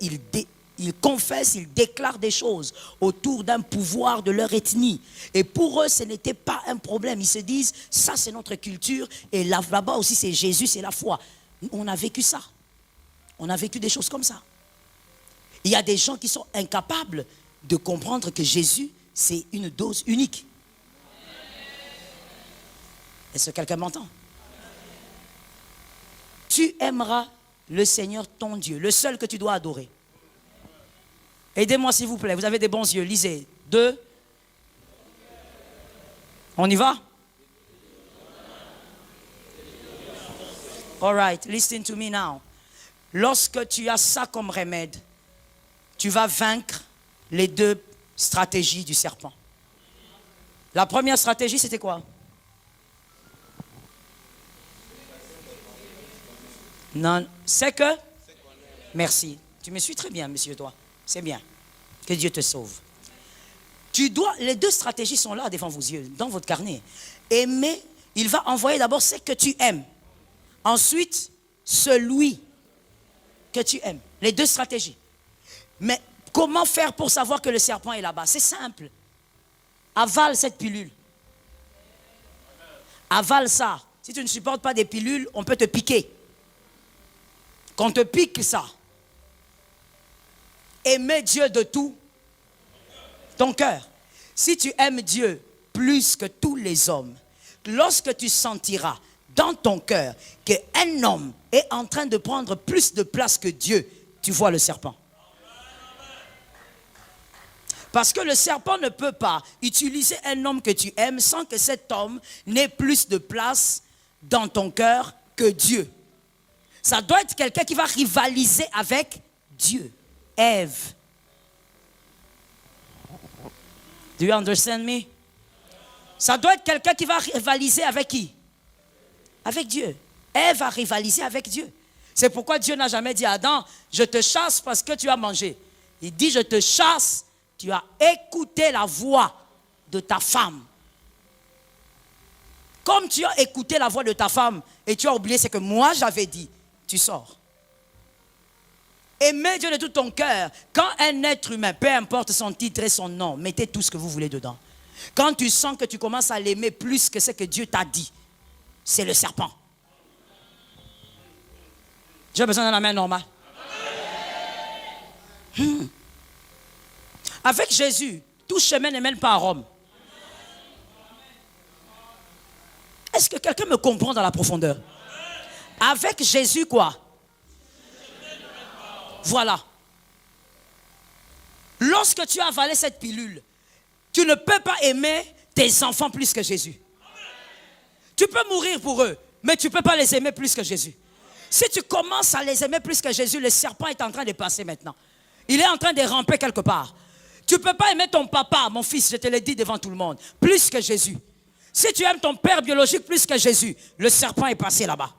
A: ils confessent, ils déclarent des choses autour d'un pouvoir de leur ethnie. Et pour eux, ce n'était pas un problème. Ils se disent, ça c'est notre culture, et là-bas aussi c'est Jésus, c'est la foi. On a vécu ça. On a vécu des choses comme ça. Il y a des gens qui sont incapables de comprendre que Jésus, c'est une dose unique. Est-ce que quelqu'un m'entend? Tu aimeras le Seigneur ton Dieu, le seul que tu dois adorer. Aidez-moi s'il vous plaît, vous avez des bons yeux, lisez. 2. On y va? All right, listen to me now. Lorsque tu as ça comme remède, tu vas vaincre les 2 stratégies du serpent. La première stratégie, c'était quoi? Non, c'est que? Merci. Tu me suis très bien, monsieur, toi. C'est bien. Que Dieu te sauve. Les 2 stratégies sont là devant vos yeux, dans votre carnet. Aimer, il va envoyer d'abord ce que tu aimes. Ensuite, celui que tu aimes. Les 2 stratégies. Mais comment faire pour savoir que le serpent est là-bas? C'est simple. Avale cette pilule. Avale ça. Si tu ne supportes pas des pilules, on peut te piquer. Qu'on te pique ça. Aimer Dieu de tout ton cœur. Si tu aimes Dieu plus que tous les hommes, lorsque tu sentiras dans ton cœur qu'un homme est en train de prendre plus de place que Dieu, tu vois le serpent. Parce que le serpent ne peut pas utiliser un homme que tu aimes sans que cet homme n'ait plus de place dans ton cœur que Dieu. Ça doit être quelqu'un qui va rivaliser avec Dieu. Ève. Do you understand me? Ça doit être quelqu'un qui va rivaliser avec qui? Avec Dieu. Ève a rivalisé avec Dieu. C'est pourquoi Dieu n'a jamais dit à Adam, je te chasse parce que tu as mangé. Il dit, je te chasse, tu as écouté la voix de ta femme. Comme tu as écouté la voix de ta femme et tu as oublié ce que moi j'avais dit, tu sors. Aimez Dieu de tout ton cœur. Quand un être humain, peu importe son titre et son nom, mettez tout ce que vous voulez dedans. Quand tu sens que tu commences à l'aimer plus que ce que Dieu t'a dit, c'est le serpent. J'ai besoin d'un amen normal. Avec Jésus, tout chemin ne mène pas à Rome. Est-ce que quelqu'un me comprend dans la profondeur? Avec Jésus, quoi? Voilà. Lorsque tu as avalé cette pilule, tu ne peux pas aimer tes enfants plus que Jésus. Tu peux mourir pour eux, mais tu ne peux pas les aimer plus que Jésus. Si tu commences à les aimer plus que Jésus, le serpent est en train de passer maintenant. Il est en train de ramper quelque part. Tu ne peux pas aimer ton papa, mon fils, je te l'ai dit devant tout le monde, plus que Jésus. Si tu aimes ton père biologique plus que Jésus, le serpent est passé là-bas.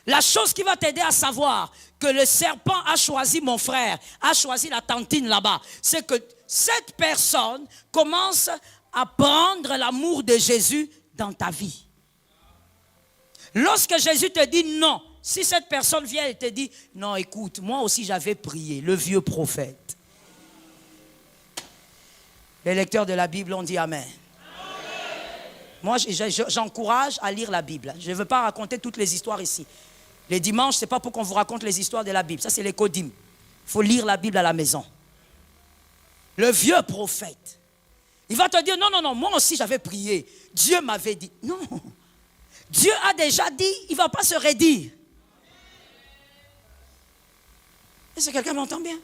A: La chose qui va t'aider à savoir que le serpent a choisi mon frère, a choisi la tantine là-bas, c'est que cette personne commence à prendre l'amour de Jésus dans ta vie. Lorsque Jésus te dit non, si cette personne vient et te dit non, écoute, moi aussi j'avais prié, le vieux prophète. Les lecteurs de la Bible ont dit amen. Moi, j'encourage à lire la Bible. Je ne veux pas raconter toutes les histoires ici. Les dimanches, ce n'est pas pour qu'on vous raconte les histoires de la Bible. Ça, c'est les codymes. Il faut lire la Bible à la maison. Le vieux prophète, il va te dire, non, non, non, moi aussi j'avais prié. Dieu m'avait dit. Non. Dieu a déjà dit, il ne va pas se redire. Est-ce que quelqu'un m'entend bien?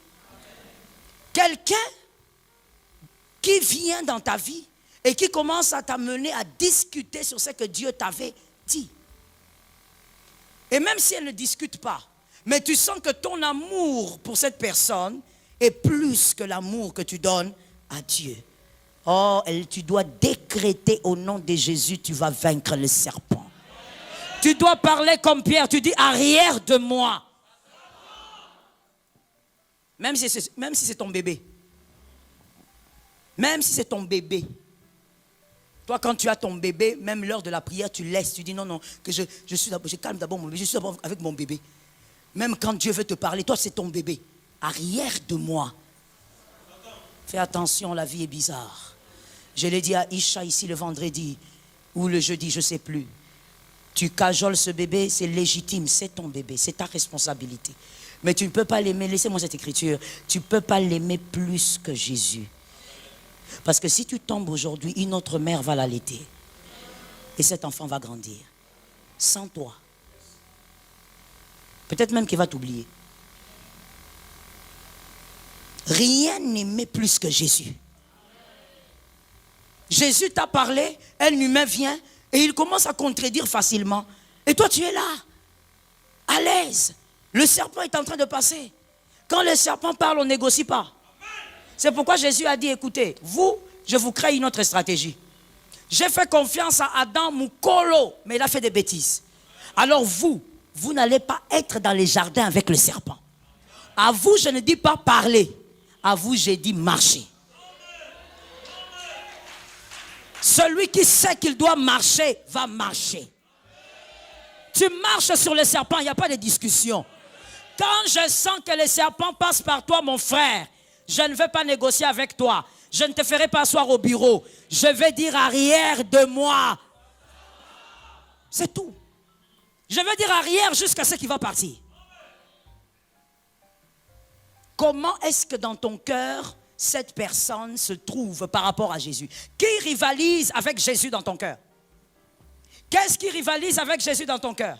A: Quelqu'un qui vient dans ta vie et qui commence à t'amener à discuter sur ce que Dieu t'avait dit. Et même si elle ne discute pas, mais tu sens que ton amour pour cette personne est plus que l'amour que tu donnes à Dieu. Oh, tu dois décréter au nom de Jésus, tu vas vaincre le serpent. Tu dois parler comme Pierre, tu dis arrière de moi. Même si c'est ton bébé. Même si c'est ton bébé. Toi, quand tu as ton bébé, même l'heure de la prière, tu laisses. Tu dis non, que je calme d'abord mon bébé. Je suis d'abord avec mon bébé. Même quand Dieu veut te parler, toi, c'est ton bébé. Arrière de moi. Fais attention, la vie est bizarre. Je l'ai dit à Isha ici le vendredi ou le jeudi, je ne sais plus. Tu cajoles ce bébé, c'est légitime, c'est ton bébé, c'est ta responsabilité. Mais tu ne peux pas l'aimer, laissez-moi cette écriture, tu ne peux pas l'aimer plus que Jésus. Parce que si tu tombes aujourd'hui, une autre mère va l'allaiter. Et cet enfant va grandir. Sans toi. Peut-être même qu'il va t'oublier. Rien n'aimait plus que Jésus. Jésus t'a parlé, un humain vient et il commence à contredire facilement. Et toi tu es là, à l'aise. Le serpent est en train de passer. Quand le serpent parle, on ne négocie pas. C'est pourquoi Jésus a dit, écoutez, vous, je vous crée une autre stratégie. J'ai fait confiance à Adam Moukolo, mais il a fait des bêtises. Alors vous n'allez pas être dans les jardins avec le serpent. À vous, je ne dis pas parler. À vous, j'ai dit marcher. Celui qui sait qu'il doit marcher, va marcher. Tu marches sur le serpent, il n'y a pas de discussion. Quand je sens que le serpent passe par toi, mon frère, je ne vais pas négocier avec toi. Je ne te ferai pas asseoir au bureau. Je vais dire arrière de moi. C'est tout. Je vais dire arrière jusqu'à ce qu'il va partir. Comment est-ce que dans ton cœur, cette personne se trouve par rapport à Jésus? Qui rivalise avec Jésus dans ton cœur? Qu'est-ce qui rivalise avec Jésus dans ton cœur?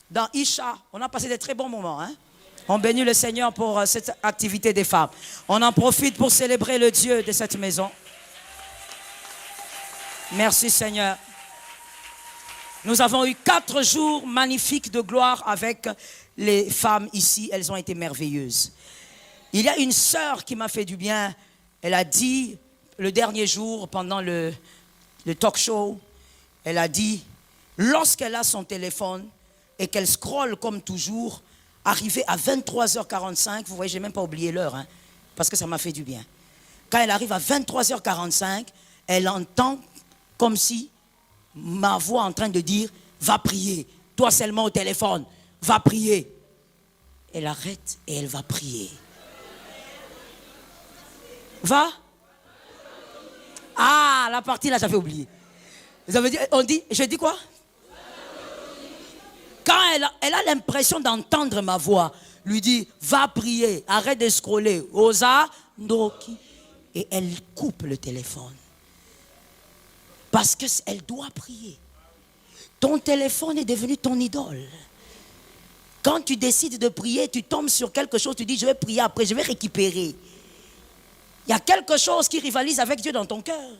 A: Dans Isha, on a passé des très bons moments. On bénit le Seigneur pour cette activité des femmes. On en profite pour célébrer le Dieu de cette maison. Merci Seigneur. Nous avons eu 4 jours magnifiques de gloire avec les femmes ici. Elles ont été merveilleuses. Il y a une sœur qui m'a fait du bien. Elle a dit, le dernier jour, pendant le talk show, elle a dit, lorsqu'elle a son téléphone et qu'elle scrolle comme toujours, arrivé à 23h45, vous voyez, je n'ai même pas oublié l'heure, parce que ça m'a fait du bien. Quand elle arrive à 23h45, elle entend comme si ma voix en train de dire, va prier, toi seulement au téléphone, va prier. Elle arrête et elle va prier. Va. Ah, la partie là, j'avais oublié. Ça veut dire, je dis quoi? Quand elle a l'impression d'entendre ma voix, lui dit, va prier, arrête de scroller, osa, ndoki. Et elle coupe le téléphone. Parce qu'elle doit prier. Ton téléphone est devenu ton idole. Quand tu décides de prier, tu tombes sur quelque chose, tu dis, je vais prier après, je vais récupérer. Il y a quelque chose qui rivalise avec Dieu dans ton cœur.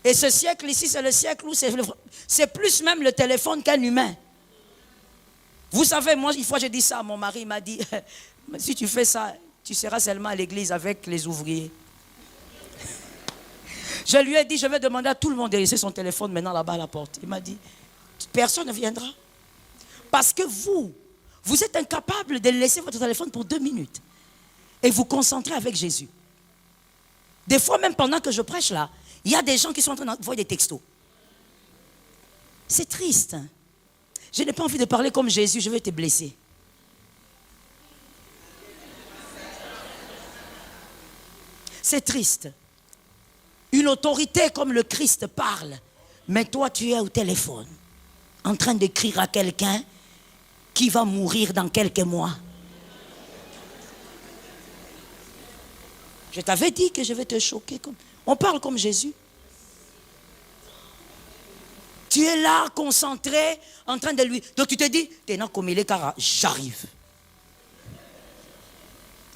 A: Et ce siècle ici, c'est le siècle où c'est plus même le téléphone qu'un humain. Vous savez, moi, une fois j'ai dit ça à mon mari, il m'a dit, si tu fais ça, tu seras seulement à l'église avec les ouvriers. Je lui ai dit, je vais demander à tout le monde de laisser son téléphone maintenant là-bas à la porte. Il m'a dit, personne ne viendra. Parce que vous êtes incapable de laisser votre téléphone pour 2 minutes. Et vous concentrez avec Jésus. Des fois, même pendant que je prêche là, il y a des gens qui sont en train d'envoyer des textos. C'est triste. Je n'ai pas envie de parler comme Jésus, je vais te blesser. C'est triste. Une autorité comme le Christ parle, mais toi tu es au téléphone, en train d'écrire à quelqu'un qui va mourir dans quelques mois. Je t'avais dit que je vais te choquer. On parle comme Jésus. Tu es là, concentré, en train de lui... Donc tu te dis, j'arrive.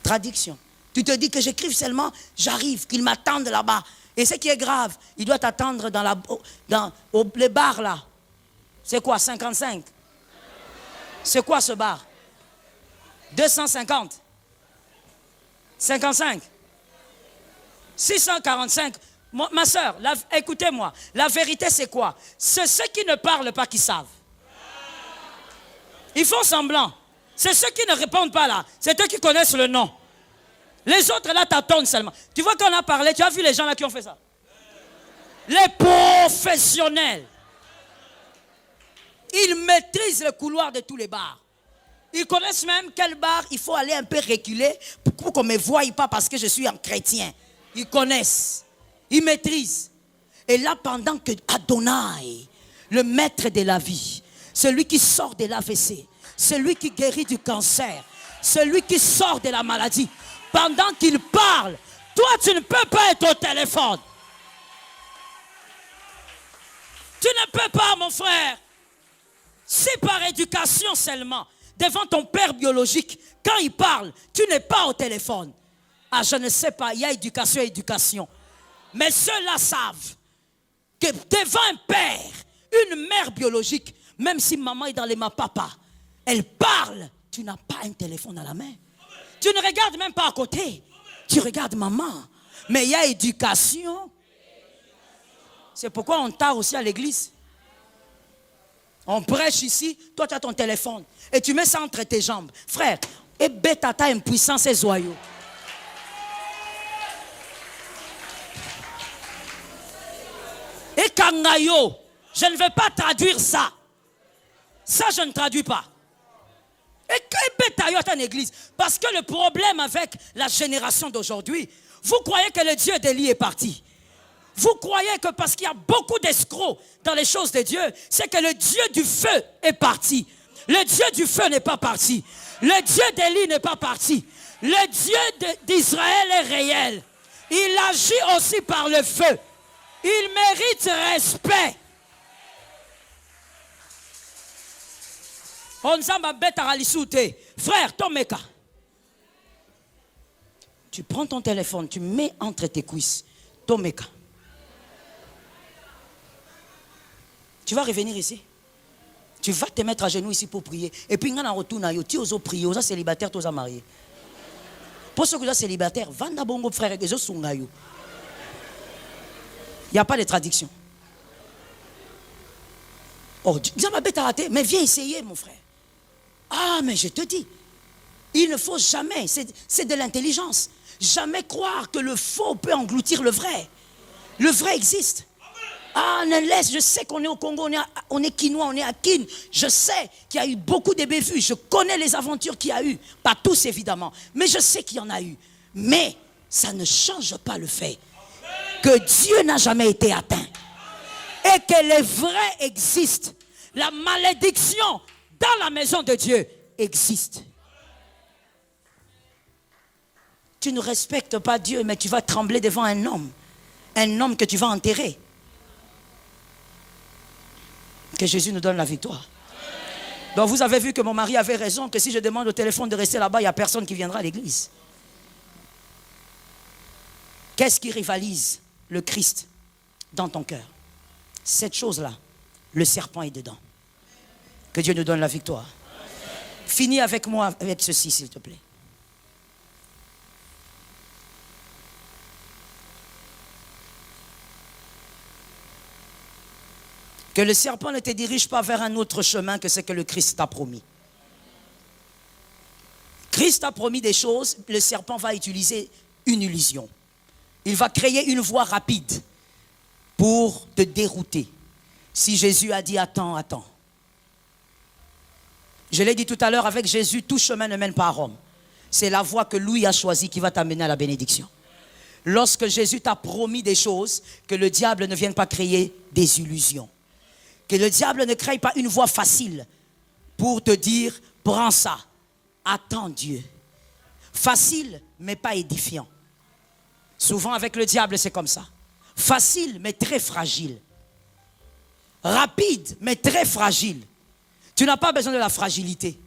A: Traduction. Tu te dis que j'écrive seulement, j'arrive, qu'il m'attende là-bas. Et ce qui est grave, il doit t'attendre dans les bars là. C'est quoi, 55? C'est quoi ce bar? 250? 55? 645. Ma soeur, écoutez-moi. La vérité, c'est quoi? C'est ceux qui ne parlent pas qui savent. Ils font semblant. C'est ceux qui ne répondent pas là. C'est eux qui connaissent le nom. Les autres là t'attendent seulement. Tu vois qu'on a parlé, tu as vu les gens là qui ont fait ça? Les professionnels. Ils maîtrisent le couloir de tous les bars. Ils connaissent même quel bar il faut aller un peu reculer pour qu'on ne me voie pas parce que je suis un chrétien. Ils connaissent. Ils maîtrisent. Et là, pendant que Adonai, le maître de la vie, celui qui sort de l'AVC, celui qui guérit du cancer, celui qui sort de la maladie, pendant qu'il parle, toi, tu ne peux pas être au téléphone. Tu ne peux pas, mon frère. C'est par éducation seulement. Devant ton père biologique, quand il parle, tu n'es pas au téléphone. Ah, je ne sais pas, il y a éducation et éducation. Mais ceux-là savent que devant un père, une mère biologique, même si maman est dans les papa, elle parle, tu n'as pas un téléphone à la main. Tu ne regardes même pas à côté. Tu regardes maman. Mais il y a éducation. C'est pourquoi on tard aussi à l'église. On prêche ici, toi tu as ton téléphone. Et tu mets ça entre tes jambes. Frère, et bêtata impuissance et joyeux. Et kangayo, je ne vais pas traduire ça. Ça, je ne traduis pas. Et bêtayo est en église. Parce que le problème avec la génération d'aujourd'hui, vous croyez que le Dieu d'Élie est parti. Vous croyez que parce qu'il y a beaucoup d'escrocs dans les choses de Dieu, c'est que le Dieu du feu est parti. Le Dieu du feu n'est pas parti. Le Dieu d'Élie n'est pas parti. Le Dieu d'Israël est réel. Il agit aussi par le feu. Il mérite respect. Frère, Tomeka. Tu prends ton téléphone, tu mets entre tes cuisses. Tomeka. Tu vas revenir ici. Tu vas te mettre à genoux ici pour prier. Et puis, tu vas prier. Tu es célibataire, tu es marié. Pour ceux qui sont célibataires, vanda bongo frère, il n'y a pas de traduction. Oh, mais viens essayer, mon frère. Ah, mais je te dis, il ne faut jamais, c'est de l'intelligence, jamais croire que le faux peut engloutir le vrai. Le vrai existe. Ah, je sais qu'on est au Congo, on est quinois, on est à Kin. Je sais qu'il y a eu beaucoup de bévues. Je connais les aventures qu'il y a eu. Pas tous, évidemment. Mais je sais qu'il y en a eu. Mais ça ne change pas le fait que Dieu n'a jamais été atteint. Et que les vrais existent. La malédiction dans la maison de Dieu existe. Tu ne respectes pas Dieu, mais tu vas trembler devant un homme. Un homme que tu vas enterrer. Que Jésus nous donne la victoire. Donc vous avez vu que mon mari avait raison, que si je demande au téléphone de rester là-bas, il n'y a personne qui viendra à l'église. Qu'est-ce qui rivalise le Christ dans ton cœur? Cette chose-là, le serpent est dedans. Que Dieu nous donne la victoire. Finis avec moi avec ceci, s'il te plaît. Que le serpent ne te dirige pas vers un autre chemin que ce que le Christ t'a promis. Christ a promis des choses, le serpent va utiliser une illusion. Il va créer une voie rapide pour te dérouter. Si Jésus a dit attends, attends. Je l'ai dit tout à l'heure, avec Jésus, tout chemin ne mène pas à Rome. C'est la voie que lui a choisie qui va t'amener à la bénédiction. Lorsque Jésus t'a promis des choses, que le diable ne vienne pas créer des illusions. Que le diable ne crée pas une voie facile pour te dire, prends ça, attends Dieu. Facile, mais pas édifiant. Souvent avec le diable, c'est comme ça. Facile, mais très fragile. Rapide, mais très fragile. Tu n'as pas besoin de la fragilité.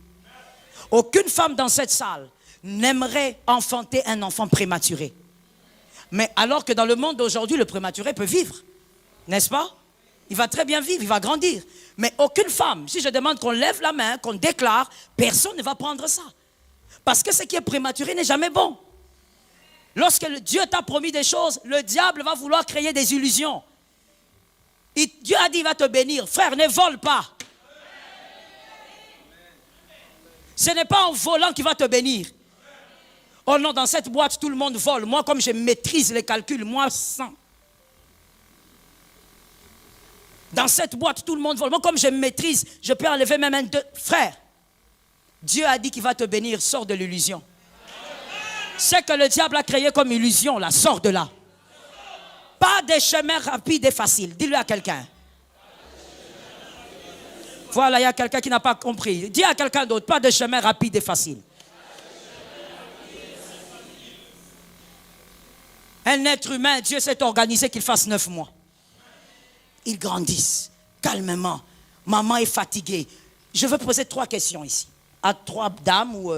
A: Aucune femme dans cette salle n'aimerait enfanter un enfant prématuré. Mais alors que dans le monde d'aujourd'hui, le prématuré peut vivre. N'est-ce pas? Il va très bien vivre, il va grandir. Mais aucune femme, si je demande qu'on lève la main, qu'on déclare, personne ne va prendre ça. Parce que ce qui est prématuré n'est jamais bon. Lorsque Dieu t'a promis des choses, le diable va vouloir créer des illusions. Dieu a dit, il va te bénir. Frère, ne vole pas. Ce n'est pas en volant qu'il va te bénir. Oh non, dans cette boîte, tout le monde vole. Moi, comme je maîtrise les calculs, moi, 100. Dans cette boîte, tout le monde vole. Moi, comme je maîtrise, je peux enlever même un deux. Frère, Dieu a dit qu'il va te bénir. Sors de l'illusion. Ce que le diable a créé comme illusion, là, sors de là. Pas des chemins rapides et faciles. Dis-le à quelqu'un. Voilà, il y a quelqu'un qui n'a pas compris. Dis à quelqu'un d'autre, pas de chemin rapide et facile. Un être humain, Dieu s'est organisé qu'il fasse 9 mois. Ils grandissent calmement. Maman est fatiguée. Je veux poser 3 questions ici. À 3 dames où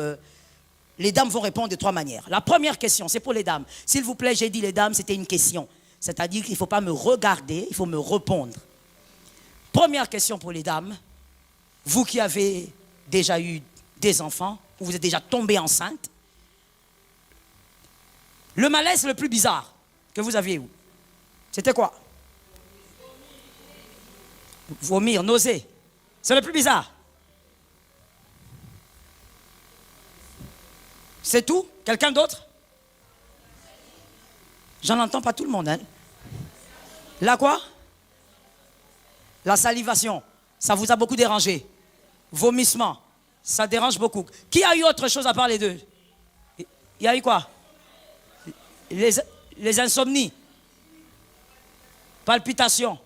A: les dames vont répondre de 3 manières. La première question, c'est pour les dames. S'il vous plaît, j'ai dit les dames, c'était une question. C'est-à-dire qu'il ne faut pas me regarder, il faut me répondre. Première question pour les dames. Vous qui avez déjà eu des enfants, ou vous êtes déjà tombée enceinte, le malaise le plus bizarre que vous aviez eu, c'était quoi? Vomir, nauser. C'est le plus bizarre. C'est tout? Quelqu'un d'autre? J'en entends pas tout le monde. Hein? La quoi? La salivation. Ça vous a beaucoup dérangé. Vomissement. Ça dérange beaucoup. Qui a eu autre chose à part les deux? Il y a eu quoi? Les insomnies. Palpitations.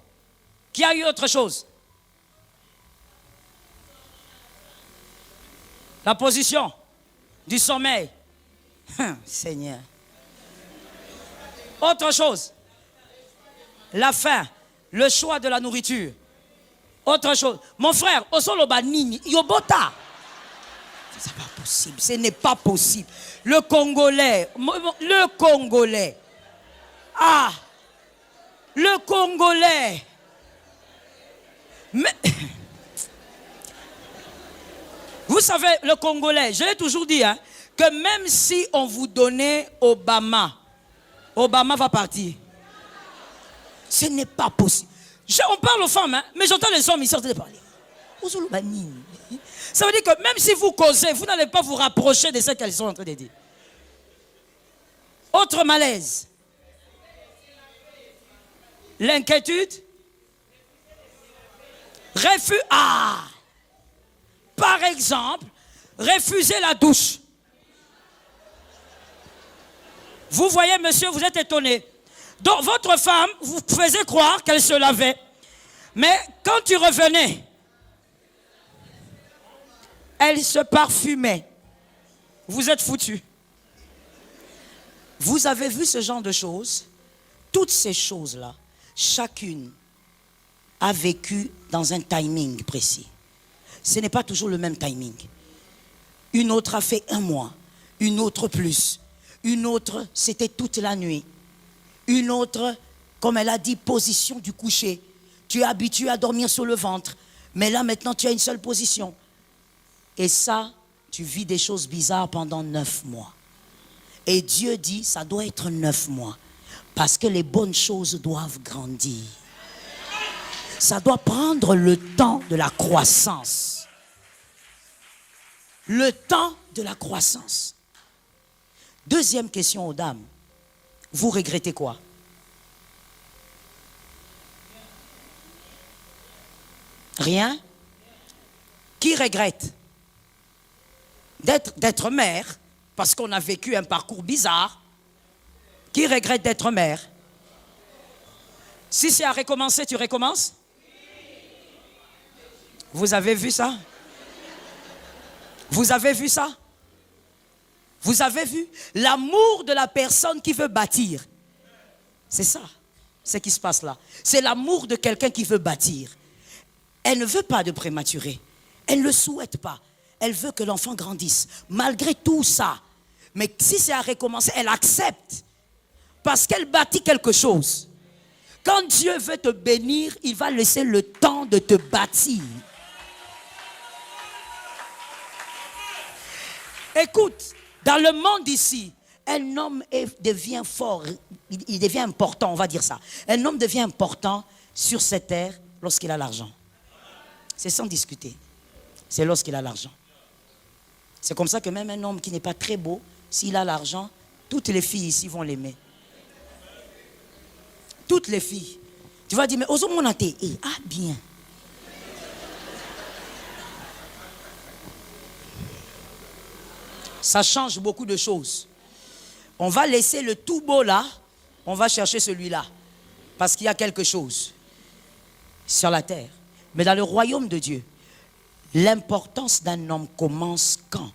A: Qui a eu autre chose? La position du sommeil. Seigneur. Autre chose. La faim. Le choix de la nourriture. Autre chose. Mon frère, Osolobanini, Yobota. C'est pas possible. Ce n'est pas possible. Le Congolais. Ah. Le Congolais. Mais. Vous savez, le Congolais, je l'ai toujours dit, hein, que même si on vous donnait Obama, Obama va partir. Ce n'est pas possible. On parle aux femmes, hein, mais j'entends les hommes, ils sortent de parler. Ça veut dire que même si vous causez, vous n'allez pas vous rapprocher de ce qu'elles sont en train de dire. Autre malaise. L'inquiétude. Refus. Ah! Par exemple, refuser la douche. Vous voyez, monsieur, vous êtes étonné. Donc, votre femme vous faisait croire qu'elle se lavait. Mais quand tu revenais, elle se parfumait. Vous êtes foutu. Vous avez vu ce genre de choses? Toutes ces choses-là, chacune a vécu dans un timing précis. Ce n'est pas toujours le même timing. Une autre a fait 1 mois, une autre plus. Une autre, c'était toute la nuit. Une autre, comme elle a dit, position du coucher. Tu es habitué à dormir sur le ventre. Mais là, maintenant, tu as une seule position. Et ça, tu vis des choses bizarres pendant 9 mois. Et Dieu dit, ça doit être 9 mois. Parce que les bonnes choses doivent grandir. Ça doit prendre le temps de la croissance. Le temps de la croissance. Deuxième question aux dames. Vous regrettez quoi? Rien? Qui regrette? D'être mère, parce qu'on a vécu un parcours bizarre. Qui regrette d'être mère? Si c'est à recommencer, tu recommences? Vous avez vu ça? Vous avez vu ça? Vous avez vu l'amour de la personne qui veut bâtir? C'est ça, ce qui se passe là. C'est l'amour de quelqu'un qui veut bâtir. Elle ne veut pas de prématuré. Elle ne le souhaite pas. Elle veut que l'enfant grandisse. Malgré tout ça. Mais si c'est à recommencer, elle accepte. Parce qu'elle bâtit quelque chose. Quand Dieu veut te bénir, il va laisser le temps de te bâtir. Écoute, dans le monde ici, un homme devient fort, il devient important, on va dire ça. Un homme devient important sur cette terre lorsqu'il a l'argent. C'est sans discuter. C'est lorsqu'il a l'argent. C'est comme ça que même un homme qui n'est pas très beau, s'il a l'argent, toutes les filles ici vont l'aimer. Toutes les filles. Tu vas dire, mais osons mon athée. Ah bien. Ça change beaucoup de choses. On va laisser le tout beau là, on va chercher celui-là. Parce qu'il y a quelque chose sur la terre. Mais dans le royaume de Dieu, l'importance d'un homme commence quand?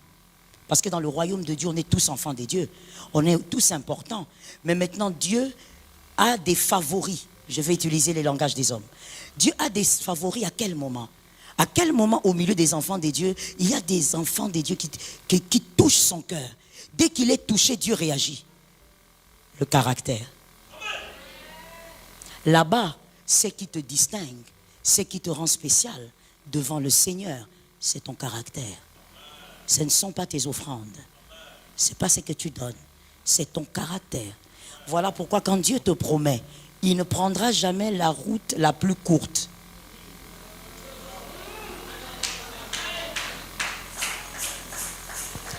A: Parce que dans le royaume de Dieu, on est tous enfants de Dieu. On est tous importants. Mais maintenant, Dieu a des favoris. Je vais utiliser les langages des hommes. Dieu a des favoris à quel moment? À quel moment au milieu des enfants de Dieu, il y a des enfants de Dieu qui touchent son cœur? Dès qu'il est touché, Dieu réagit. Le caractère. Là-bas, ce qui te distingue, ce qui te rend spécial devant le Seigneur, c'est ton caractère. Ce ne sont pas tes offrandes. Ce n'est pas ce que tu donnes. C'est ton caractère. Voilà pourquoi quand Dieu te promet, il ne prendra jamais la route la plus courte.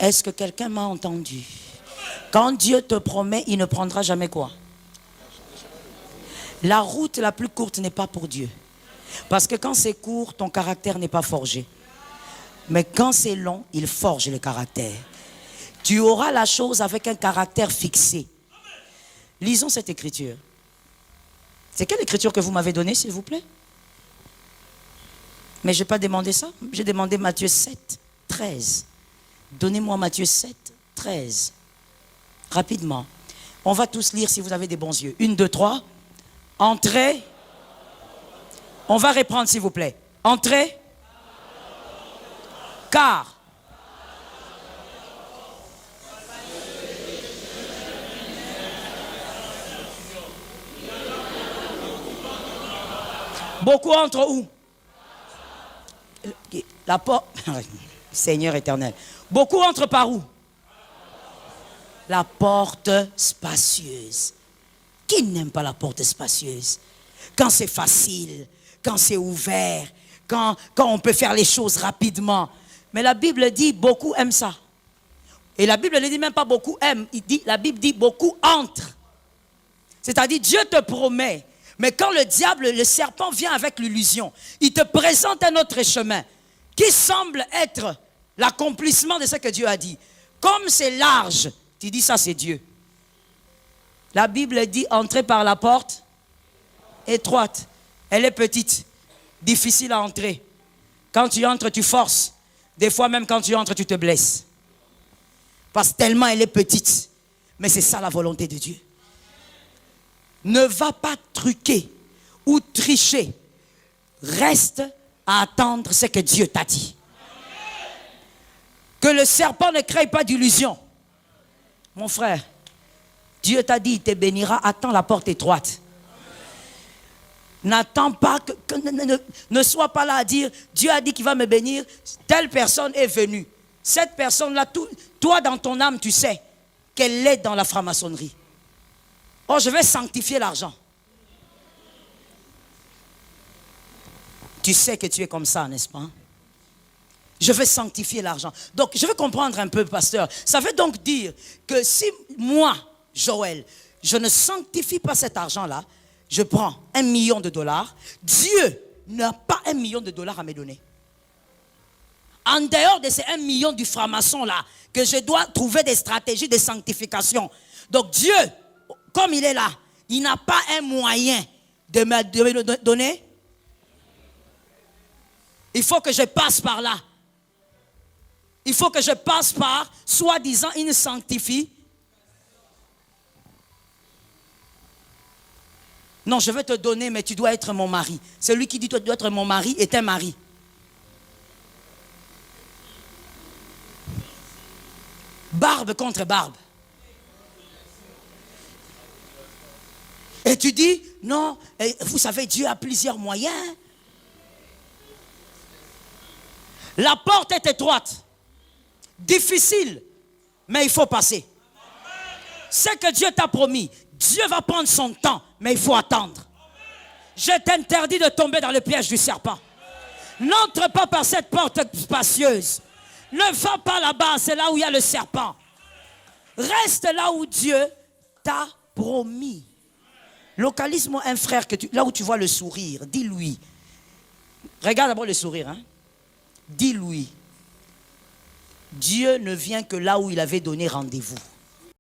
A: Est-ce que quelqu'un m'a entendu? Quand Dieu te promet, il ne prendra jamais quoi? La route la plus courte n'est pas pour Dieu. Parce que quand c'est court, ton caractère n'est pas forgé. Mais quand c'est long, il forge le caractère. Tu auras la chose avec un caractère fixé. Lisons cette écriture. C'est quelle écriture que vous m'avez donnée, s'il vous plaît? Mais je n'ai pas demandé ça. J'ai demandé Matthieu 7, 13. Donnez-moi Matthieu 7, 13. Rapidement. On va tous lire si vous avez des bons yeux. 1, 2, 3. Entrez. On va reprendre, s'il vous plaît. Entrez. Car. Beaucoup entrent où? La porte. Seigneur éternel. Beaucoup entrent par où? La porte spacieuse. Qui n'aime pas la porte spacieuse? Quand c'est facile, quand c'est ouvert, quand on peut faire les choses rapidement. Mais la Bible dit beaucoup aiment ça. Et la Bible ne dit même pas beaucoup aiment. La Bible dit beaucoup entrent. C'est-à-dire Dieu te promet. Mais quand le diable, le serpent vient avec l'illusion, il te présente un autre chemin qui semble être l'accomplissement de ce que Dieu a dit. Comme c'est large, tu dis ça c'est Dieu. La Bible dit entrer par la porte étroite. Elle est petite, difficile à entrer. Quand tu entres, tu forces. Des fois même quand tu entres, tu te blesses. Parce que tellement elle est petite. Mais c'est ça la volonté de Dieu. Ne va pas truquer ou tricher. Reste à attendre ce que Dieu t'a dit. Que le serpent ne crée pas d'illusion. Mon frère, Dieu t'a dit, il te bénira, attends la porte étroite. N'attends pas, ne sois pas là à dire, Dieu a dit qu'il va me bénir, telle personne est venue. Cette personne-là, toi dans ton âme, tu sais qu'elle est dans la franc-maçonnerie. Oh, je vais sanctifier l'argent. Tu sais que tu es comme ça, n'est-ce pas? Je vais sanctifier l'argent. Donc, je veux comprendre un peu, pasteur. Ça veut donc dire que si moi, Joël, je ne sanctifie pas cet argent-là, je prends $1 million, Dieu n'a pas $1 million à me donner. En dehors de ces 1 million du franc-maçon-là, que je dois trouver des stratégies de sanctification. Donc, Dieu, comme il est là, il n'a pas un moyen de me donner. Il faut que je passe par là. Il faut que je passe par, soi-disant, une sanctifie. Non, je vais te donner, mais tu dois être mon mari. Celui qui dit tu dois être mon mari est un mari. Barbe contre barbe. Et tu dis, non, vous savez, Dieu a plusieurs moyens. La porte est étroite, difficile, mais il faut passer. Ce que Dieu t'a promis, Dieu va prendre son temps, mais il faut attendre. Je t'interdis de tomber dans le piège du serpent. N'entre pas par cette porte spacieuse. Ne va pas là-bas, c'est là où il y a le serpent. Reste là où Dieu t'a promis. Localise-moi un frère, là où tu vois le sourire, dis-lui. Regarde d'abord le sourire. Hein? Dis-lui. Dieu ne vient que là où il avait donné rendez-vous.